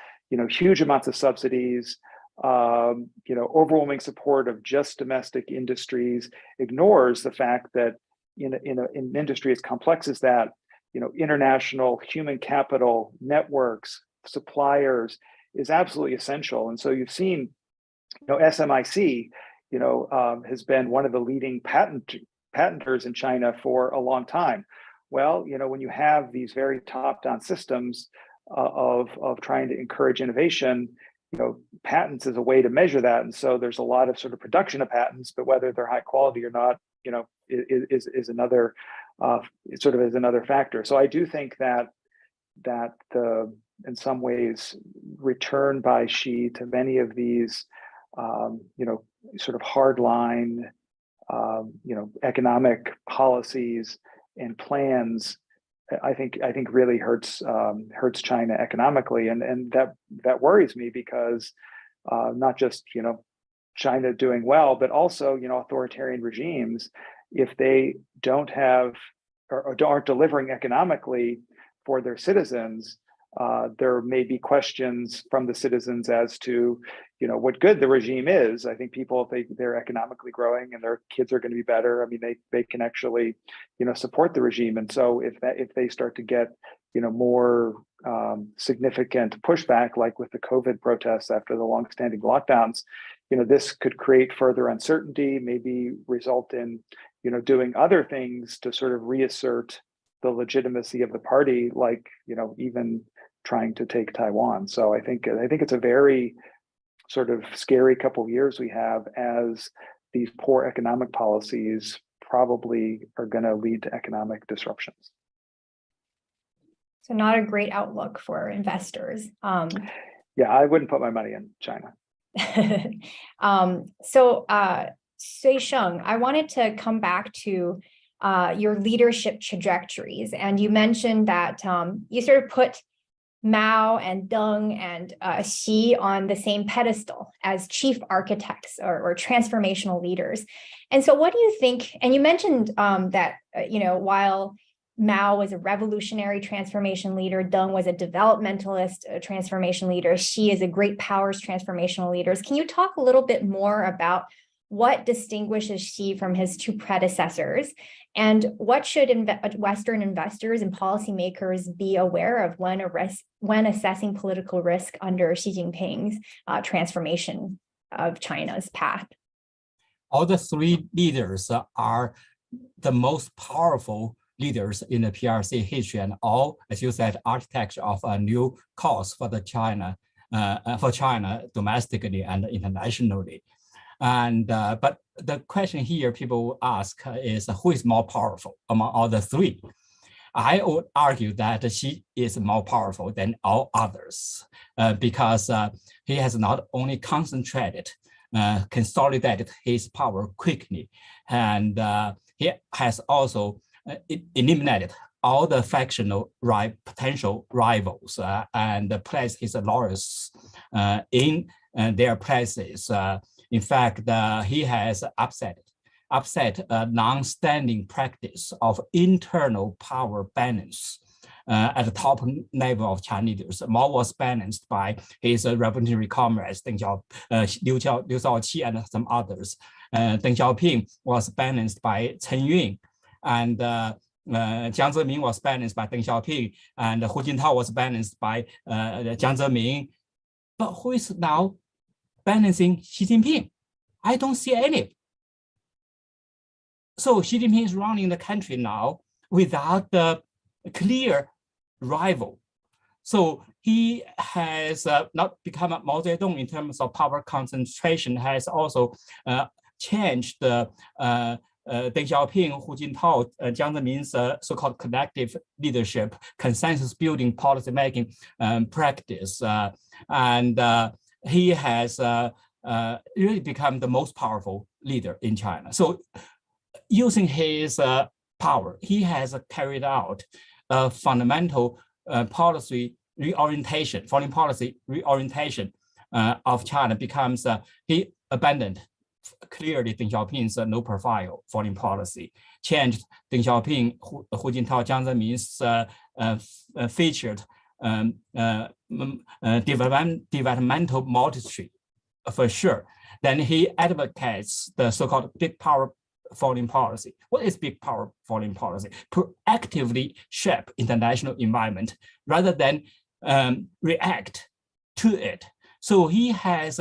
huge amounts of subsidies, overwhelming support of just domestic industries ignores the fact that in an industry as complex as that, international human capital, networks, suppliers is absolutely essential. And so you've seen, SMIC, has been one of the leading patenters in China for a long time. Well, when you have these very top-down systems of trying to encourage innovation, patents is a way to measure that. And so there's a lot of sort of production of patents, but whether they're high quality or not, is another is another factor. So I do think that the, in some ways, return by Xi to many of these sort of hardline economic policies and plans, I think really hurts China economically, and that worries me, because not just, China doing well, but also, authoritarian regimes, if they don't have or aren't delivering economically for their citizens, there may be questions from the citizens as to, what good the regime is. I think people, if they're economically growing and their kids are going to be better, I mean, they can actually, support the regime. And so if they start to get, more significant pushback, like with the COVID protests after the longstanding lockdowns, this could create further uncertainty, maybe result in, doing other things to sort of reassert the legitimacy of the party, like, even trying to take Taiwan. So I think it's a very sort of scary couple of years we have, as these poor economic policies probably are going to lead to economic disruptions. So not a great outlook for investors. Yeah, I wouldn't put my money in China. Sui Sheng, I wanted to come back to your leadership trajectories. And you mentioned that you sort of put Mao and Deng and Xi on the same pedestal as chief architects or transformational leaders. And so what do you think, and you mentioned that, while Mao was a revolutionary transformation leader, Deng was a developmentalist transformation leader, Xi is a great powers transformational leaders. Can you talk a little bit more about what distinguishes Xi from his two predecessors, and what should Western investors and policymakers be aware of when assessing political risk under Xi Jinping's transformation of China's path? All the three leaders are the most powerful leaders in the PRC history, and all, as you said, architecture of a new course for China domestically and internationally. And but the question here people ask is, who is more powerful among all the three? I would argue that Xi is more powerful than all others because he has not only consolidated his power quickly, and he has also eliminated all the factional potential rivals and placed his lawyers in their places. In fact, he has upset a long-standing practice of internal power balance at the top level of Chinese leaders. Mao was balanced by his revolutionary comrades, Liu Shaoqi and some others. Deng Xiaoping was balanced by Chen Yun, and Jiang Zemin was balanced by Deng Xiaoping, and Hu Jintao was balanced by Jiang Zemin. But who is now balancing Xi Jinping? I don't see any. So Xi Jinping is running the country now without the clear rival. So he has not become a Mao Zedong in terms of power concentration, has also changed the Deng Xiaoping, Hu Jintao, Jiang Zemin's so-called collective leadership, consensus building policy making practice. And he has really become the most powerful leader in China. So using his power, he has carried out a fundamental policy reorientation, foreign policy reorientation of China. Becomes he abandoned clearly Deng Xiaoping's low profile foreign policy, changed Deng Xiaoping, Hu Jintao, Jiang Zemin's featured developmental modesty for sure. Then he advocates the so-called big power foreign policy. What is big power foreign policy? Proactively shape international environment rather than react to it. So he has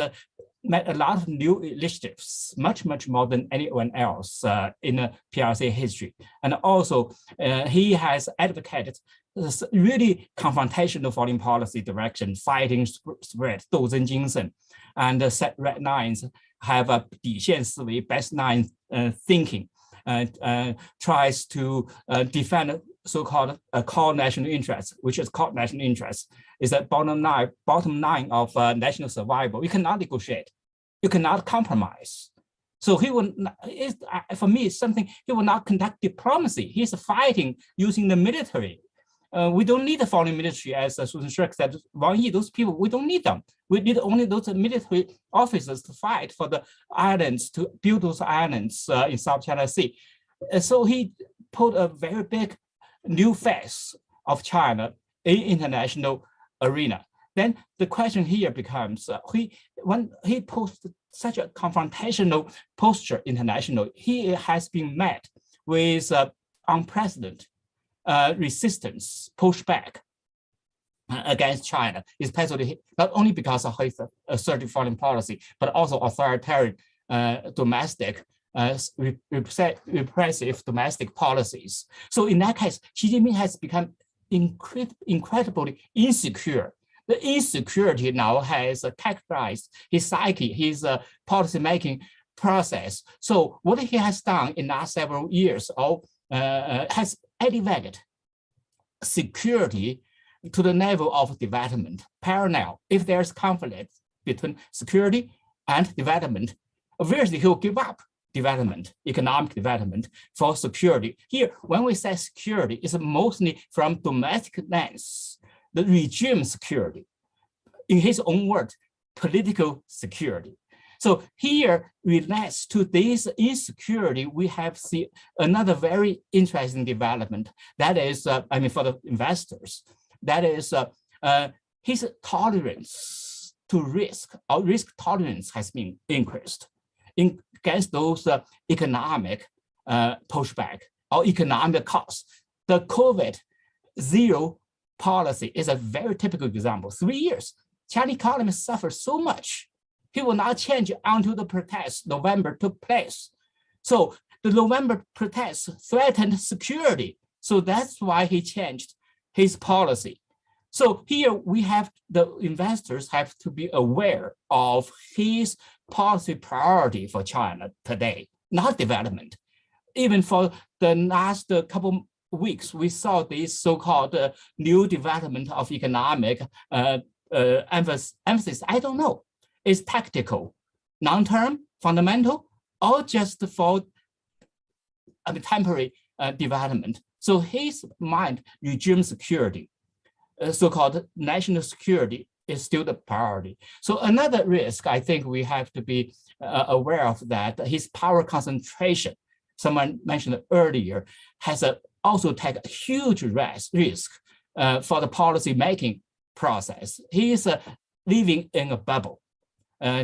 made a lot of new initiatives, much more than anyone else in the PRC history. And also he has advocated this really confrontational foreign policy direction, fighting spirit, 斗争精神, and set red lines, have a 底线思维, best line thinking, tries to defend so-called core national interests, which is core national interests, is a bottom line of national survival. You cannot negotiate, you cannot compromise. So he will, for me, it's something he will not conduct diplomacy. He's fighting using the military. We don't need the foreign military, as Susan Shirk said, Wang Yi, those people, we don't need them. We need only those military officers to fight for the islands, to build those islands in South China Sea. So he put a very big new face of China in international arena. Then the question here becomes, when he posted such a confrontational posture internationally, he has been met with unprecedented resistance, pushback against China, especially not only because of his assertive foreign policy, but also authoritarian domestic repressive domestic policies. So in that case, Xi Jinping has become incredibly insecure. The insecurity now has characterized his psyche, his policy-making process. So what he has done in the last several years has elevated security to the level of development, parallel. If there's conflict between security and development, obviously he'll give up development, economic development for security. Here, when we say security, it's mostly from domestic lens, the regime security. In his own words, political security. So here relates to this insecurity, we have seen another very interesting development. That is, for the investors, that is his tolerance to risk, or risk tolerance has been increased against those economic pushback or economic costs. The COVID zero policy is a very typical example. 3 years, Chinese economy suffered so much. He will not change until the protests November took place. So the November protests threatened security. So that's why he changed his policy. So here we have the investors have to be aware of his policy priority for China today, not development. Even for the last couple weeks, we saw this so-called new development of economic emphasis. I don't know. Is tactical, long-term, fundamental, or just for temporary development. So his mind, regime security, so-called national security, is still the priority. So another risk I think we have to be aware of, that his power concentration, someone mentioned earlier, has also taken a huge risk for the policy-making process. He is living in a bubble.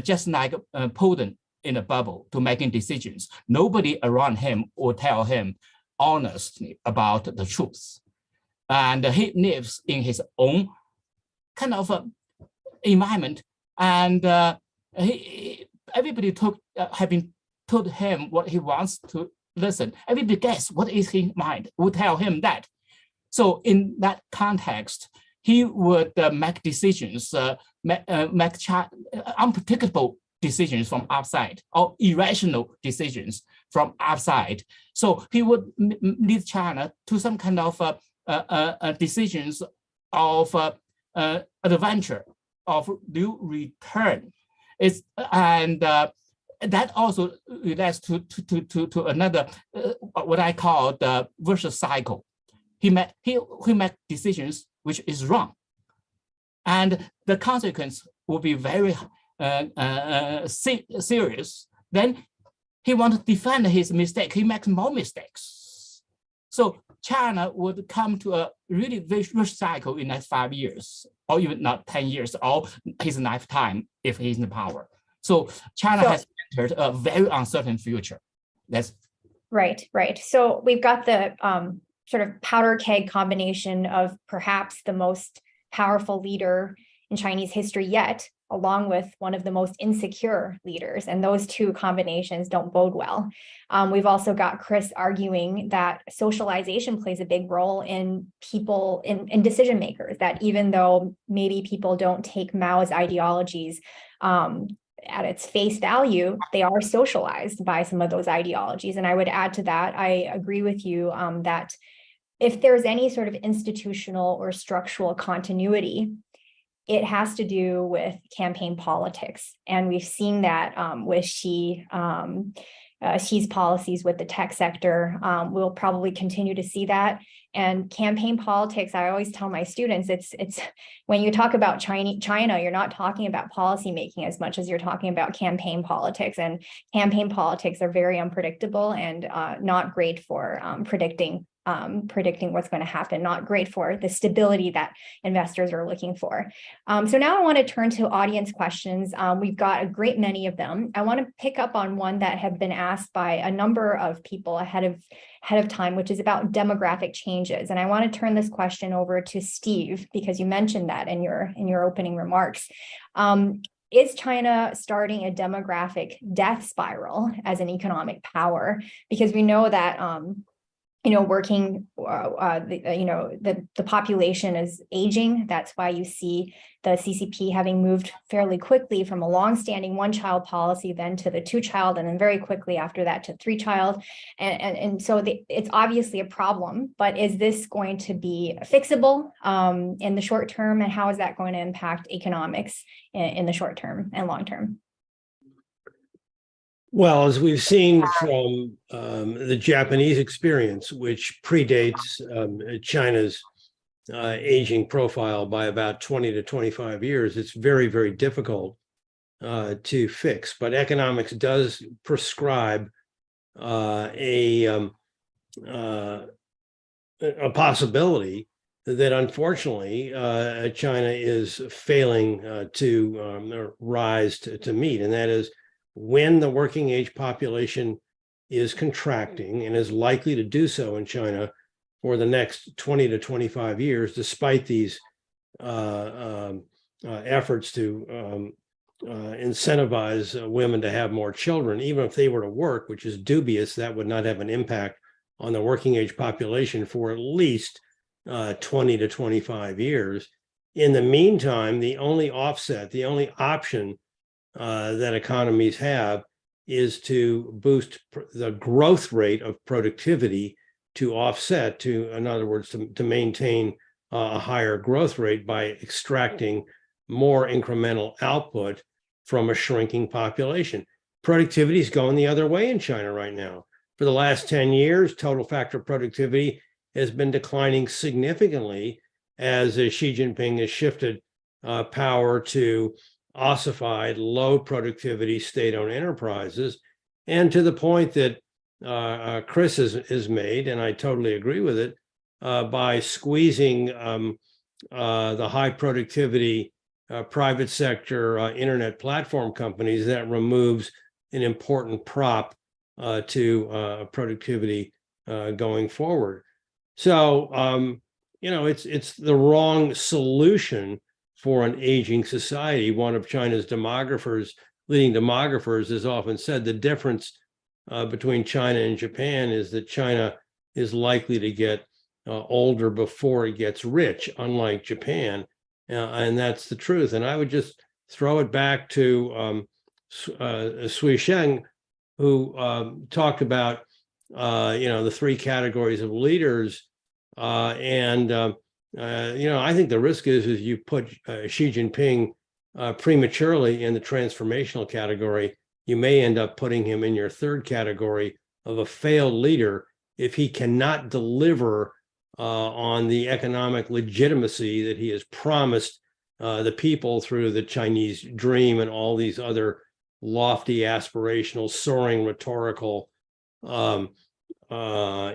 Just like Putin in a bubble to making decisions. Nobody around him will tell him honestly about the truth. And he lives in his own kind of environment. And everybody have been told him what he wants to listen. Everybody guess what is his mind, will tell him that. So in that context, he would make decisions, make unpredictable decisions from outside, or irrational decisions from outside. So he would lead China to some kind of decisions of adventure, of new return. That also relates to another, what I call the virtuous cycle. He make decisions which is wrong. And the consequence will be very serious. Then he wants to defend his mistake. He makes more mistakes. So China would come to a really vicious cycle in the next 5 years, or even not 10 years, or his lifetime if he's in power. So China has entered a very uncertain future. That's right. So we've got the sort of powder keg combination of perhaps the most powerful leader in Chinese history yet, along with one of the most insecure leaders. And those two combinations don't bode well. We've also got Chris arguing that socialization plays a big role in people, in decision makers, that even though maybe people don't take Mao's ideologies at its face value, they are socialized by some of those ideologies. And I would add to that, I agree with you that if there's any sort of institutional or structural continuity, it has to do with campaign politics. And we've seen that with Xi's policies with the tech sector. We'll probably continue to see that. And campaign politics, I always tell my students, it's when you talk about China, you're not talking about policy making as much as you're talking about campaign politics. And campaign politics are very unpredictable and not great for predicting what's going to happen, not great for the stability that investors are looking for. So now I want to turn to audience questions. We've got a great many of them. I want to pick up on one that have been asked by a number of people ahead of time, which is about demographic changes. And I want to turn this question over to Steve, because you mentioned that in your opening remarks. Is China starting a demographic death spiral as an economic power? Because we know that the population is aging. That's why you see the CCP having moved fairly quickly from a long-standing one-child policy, then to the two-child, and then very quickly after that to three-child. And so it's obviously a problem, but is this going to be fixable in the short term? And how is that going to impact economics in the short term and long term? Well, as we've seen from the Japanese experience, which predates China's aging profile by about 20 to 25 years, it's very, very difficult to fix. But economics does prescribe a possibility that unfortunately China is failing to rise to meet, and that is when the working age population is contracting and is likely to do so in China for the next 20 to 25 years, despite these efforts to incentivize women to have more children. Even if they were to work, which is dubious, that would not have an impact on the working age population for at least 20 to 25 years. In the meantime, the only offset, the only option that economies have is to boost the growth rate of productivity to offset, to, in other words, to maintain a higher growth rate by extracting more incremental output from a shrinking population. Productivity is going the other way in China right now. For the last 10 years, total factor productivity has been declining significantly as Xi Jinping has shifted power to ossified, low productivity state-owned enterprises, and to the point that Chris has made, and I totally agree with it, by squeezing the high productivity private sector internet platform companies, that removes an important prop to productivity going forward. So, it's the wrong solution for an aging society. One of China's leading demographers has often said the difference between China and Japan is that China is likely to get older before it gets rich, unlike Japan. And that's the truth. And I would just throw it back to Sui Sheng, who talked about, the three categories of leaders. I think the risk is you put Xi Jinping prematurely in the transformational category, you may end up putting him in your third category of a failed leader if he cannot deliver on the economic legitimacy that he has promised the people through the Chinese dream and all these other lofty, aspirational, soaring, rhetorical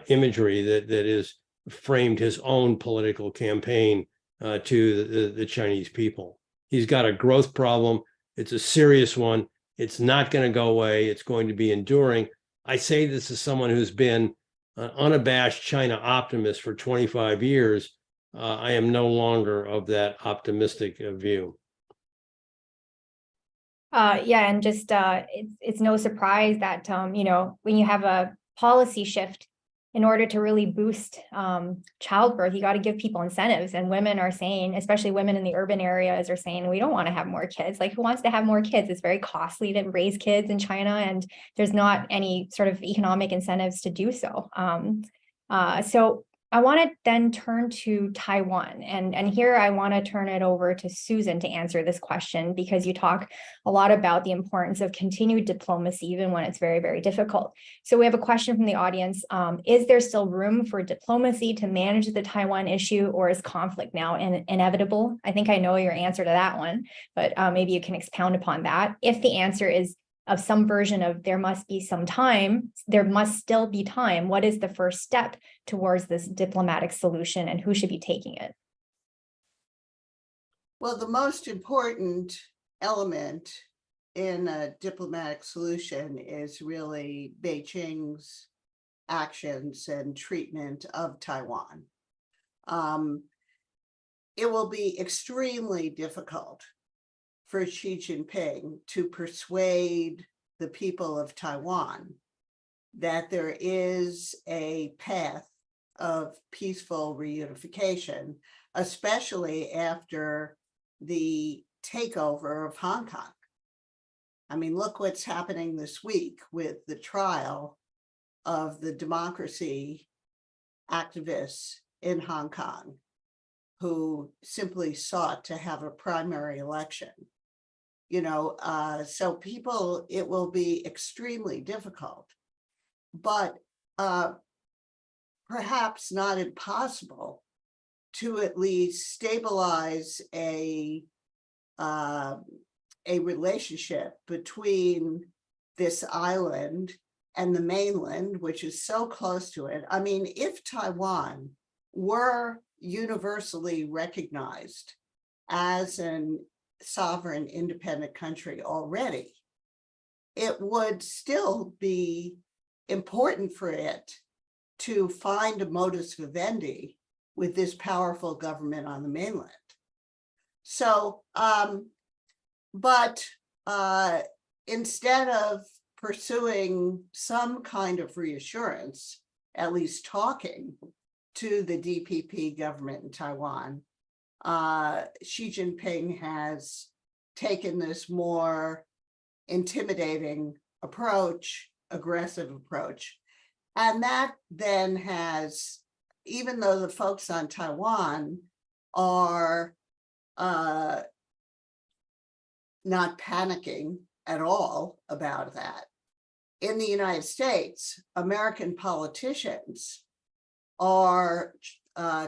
imagery that is framed his own political campaign to the Chinese people. He's got a growth problem. It's a serious one. It's not going to go away. It's going to be enduring. I say this as someone who's been an unabashed China optimist for 25 years. I am no longer of that optimistic view. And just it's no surprise that when you have a policy shift, in order to really boost childbirth, you got to give people incentives. And women are saying, especially women in the urban areas, are saying, we don't want to have more kids. Like, who wants to have more kids? It's very costly to raise kids in China, and there's not any sort of economic incentives to do so. So I want to then turn to Taiwan. And here I want to turn it over to Susan to answer this question, because you talk a lot about the importance of continued diplomacy, even when it's very, very difficult. So we have a question from the audience. Is there still room for diplomacy to manage the Taiwan issue, or is conflict now inevitable? I think I know your answer to that one, but maybe you can expound upon that. If the answer is of some version of there must be some time, there must still be time, what is the first step towards this diplomatic solution, and who should be taking it? Well, the most important element in a diplomatic solution is really Beijing's actions and treatment of Taiwan. It will be extremely difficult for Xi Jinping to persuade the people of Taiwan that there is a path of peaceful reunification, especially after the takeover of Hong Kong. I mean, look what's happening this week with the trial of the democracy activists in Hong Kong who simply sought to have a primary election. So people, it will be extremely difficult, but perhaps not impossible to at least stabilize a relationship between this island and the mainland, which is so close to it. I mean, if Taiwan were universally recognized as an sovereign independent country already, it would still be important for it to find a modus vivendi with this powerful government on the mainland. So, but instead of pursuing some kind of reassurance, at least talking to the DPP government in Taiwan, Xi Jinping has taken this more intimidating approach, aggressive approach. And that then has, even though the folks on Taiwan are not panicking at all about that, in the United States, American politicians are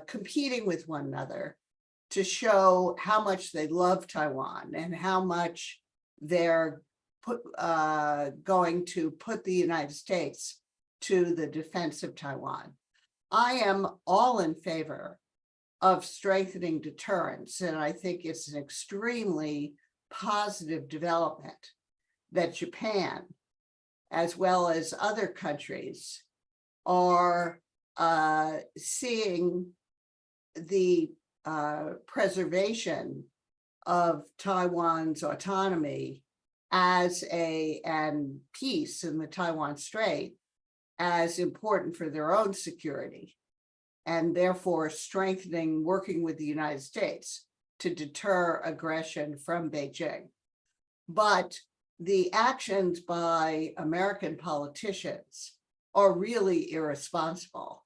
competing with one another to show how much they love Taiwan and how much they're going to put the United States to the defense of Taiwan. I am all in favor of strengthening deterrence, and I think it's an extremely positive development that Japan, as well as other countries, are seeing the preservation of Taiwan's autonomy and peace in the Taiwan Strait as important for their own security, and therefore strengthening, working with the United States to deter aggression from Beijing. But the actions by American politicians are really irresponsible,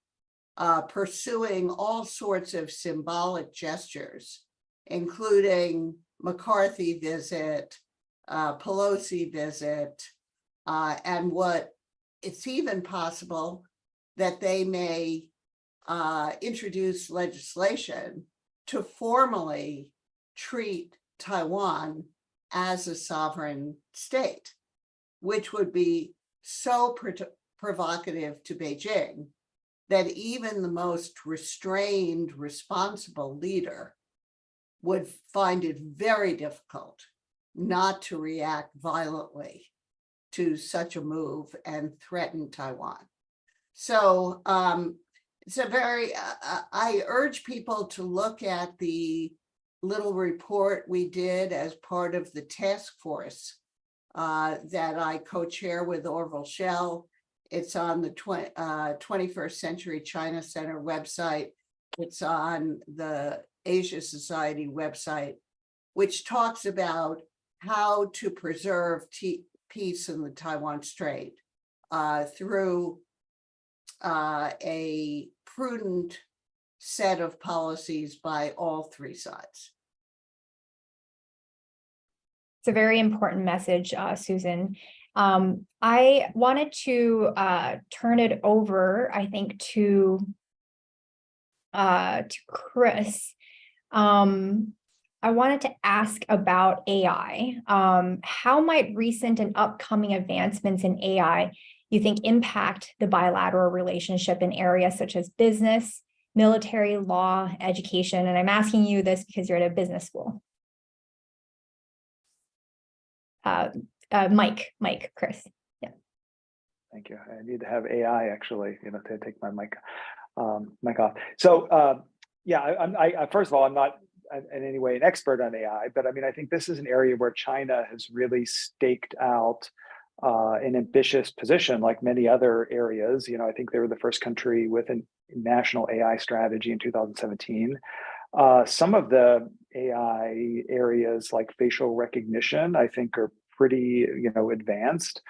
pursuing all sorts of symbolic gestures, including McCarthy visit, Pelosi visit, and what it's even possible that they may introduce legislation to formally treat Taiwan as a sovereign state, which would be so provocative to Beijing that even the most restrained, responsible leader would find it very difficult not to react violently to such a move and threaten Taiwan. So it's a very, I urge people to look at the little report we did as part of the task force that I co-chair with Orville Schell. It's on the 21st Century China Center website. It's on the Asia Society website, which talks about how to preserve peace in the Taiwan Strait through a prudent set of policies by all three sides. It's a very important message, Susan. I wanted to turn it over, I think, to Chris. I wanted to ask about AI. How might recent and upcoming advancements in AI, you think, impact the bilateral relationship in areas such as business, military, law, education? And I'm asking you this because you're at a business school. Mike, Chris. Yeah. Thank you. I need to have AI actually, to take my mic off. So yeah, I first of all, I'm not in any way an expert on AI, but I mean, I think this is an area where China has really staked out an ambitious position, like many other areas. I think they were the first country with a national AI strategy in 2017. Some of the AI areas like facial recognition, I think, are pretty, advanced.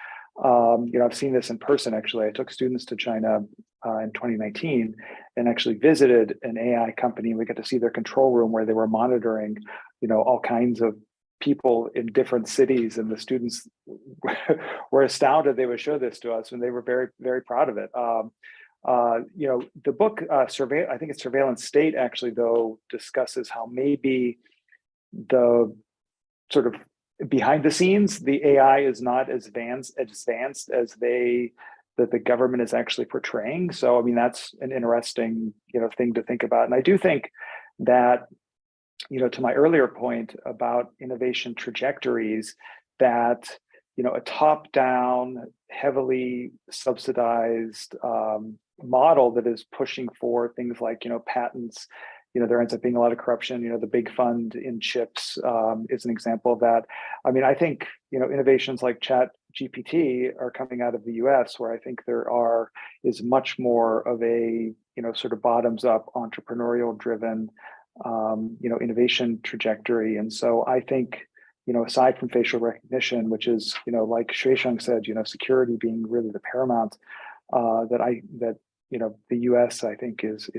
I've seen this in person, actually. I took students to China in 2019 and actually visited an AI company. We got to see their control room where they were monitoring, all kinds of people in different cities, and the students were astounded. They would show this to us, and they were very, very proud of it. The book, I think it's Surveillance State, actually, though, discusses how maybe the sort of behind the scenes, the AI is not as advanced as that the government is actually portraying. So, I mean, that's an interesting, thing to think about. And I do think that, to my earlier point about innovation trajectories, that, a top-down, heavily subsidized model that is pushing for things like, patents, there ends up being a lot of corruption. The big fund in chips is an example of that. I mean, I think, innovations like ChatGPT are coming out of the US, where I think there is much more of a, sort of bottoms up entrepreneurial driven, innovation trajectory. And so I think, aside from facial recognition, which is, like Shui-Sheng said, security being really the paramount, that the U.S. I think is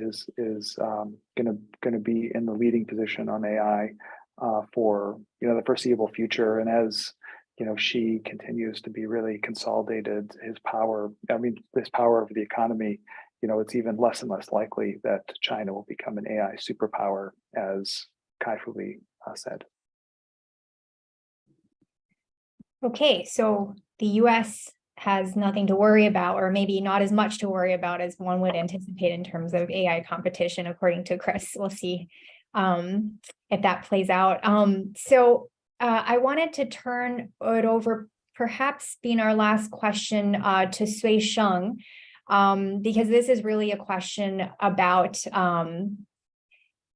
going to be in the leading position on AI for the foreseeable future. And as Xi continues to be really consolidated his power, this power over the economy, it's even less and less likely that China will become an AI superpower, as Kai-Fu Lee said. Okay, so the U.S. has nothing to worry about, or maybe not as much to worry about as one would anticipate in terms of AI competition, according to Chris. We'll see if that plays out. So I wanted to turn it over, perhaps being our last question, to Shui-Sheng, because this is really a question about,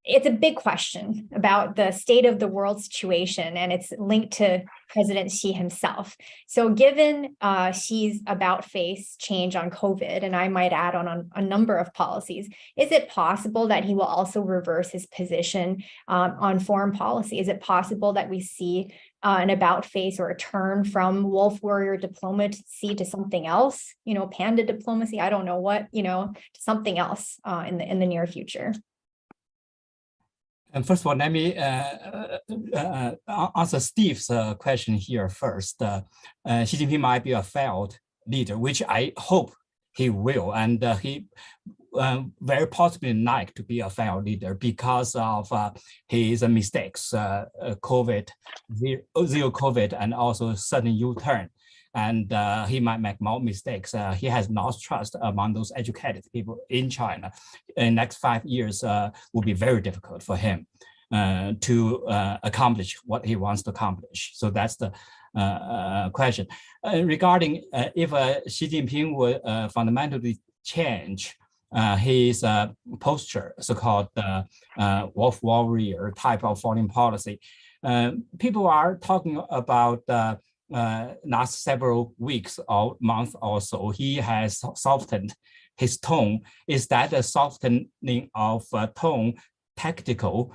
it's a big question about the state of the world situation, and it's linked to President Xi himself. So given Xi's about-face change on COVID, and I might add on a number of policies, is it possible that he will also reverse his position on foreign policy? Is it possible that we see an about-face or a turn from wolf warrior diplomacy to something else, panda diplomacy, I don't know what, to something else in the near future? And first of all, let me answer Steve's question here first. Xi Jinping might be a failed leader, which I hope he will, and he very possibly like to be a failed leader because of his mistakes, zero COVID, and also sudden U-turn. And he might make more mistakes. He has lost trust among those educated people in China. In the next 5 years will be very difficult for him to accomplish what he wants to accomplish. So that's the question. Regarding if Xi Jinping will fundamentally change his posture, so-called wolf warrior type of foreign policy, people are talking about last several weeks or months or so, he has softened his tone. Is that a softening of tone tactical,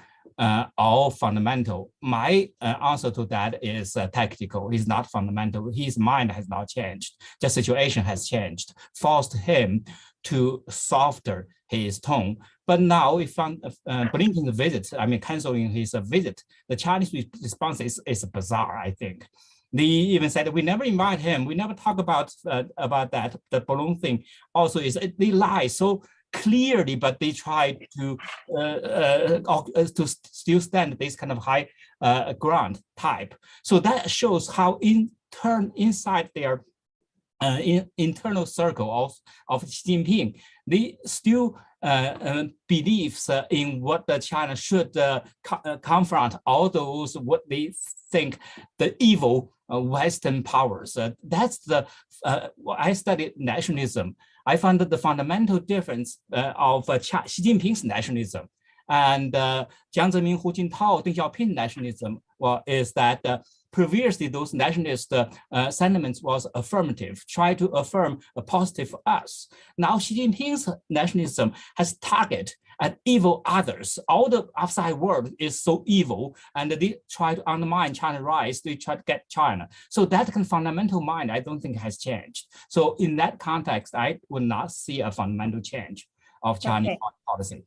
or fundamental? My answer to that is tactical. It's not fundamental. His mind has not changed. The situation has changed, forced him to softer his tone. But now we found Blinken's visit, canceling his visit, the Chinese response is bizarre, I think. They even said, we never invite him. We never talk about that. The balloon thing also is, they lie so clearly, but they try to still stand this kind of high ground type. So that shows how inside their internal circle of Xi Jinping, they still believes in what China should confront all those what they think the evil Western powers. That's the I studied nationalism. I found that the fundamental difference of Xi Jinping's nationalism and Jiang Zemin, Hu Jintao, Deng Xiaoping nationalism is that previously those nationalist sentiments was affirmative, try to affirm a positive for us. Now Xi Jinping's nationalism has target at evil others. All the outside world is so evil, and they try to undermine China's rise. They try to get China. So that fundamental mind, I don't think has changed. So in that context, I would not see a fundamental change of Chinese policy.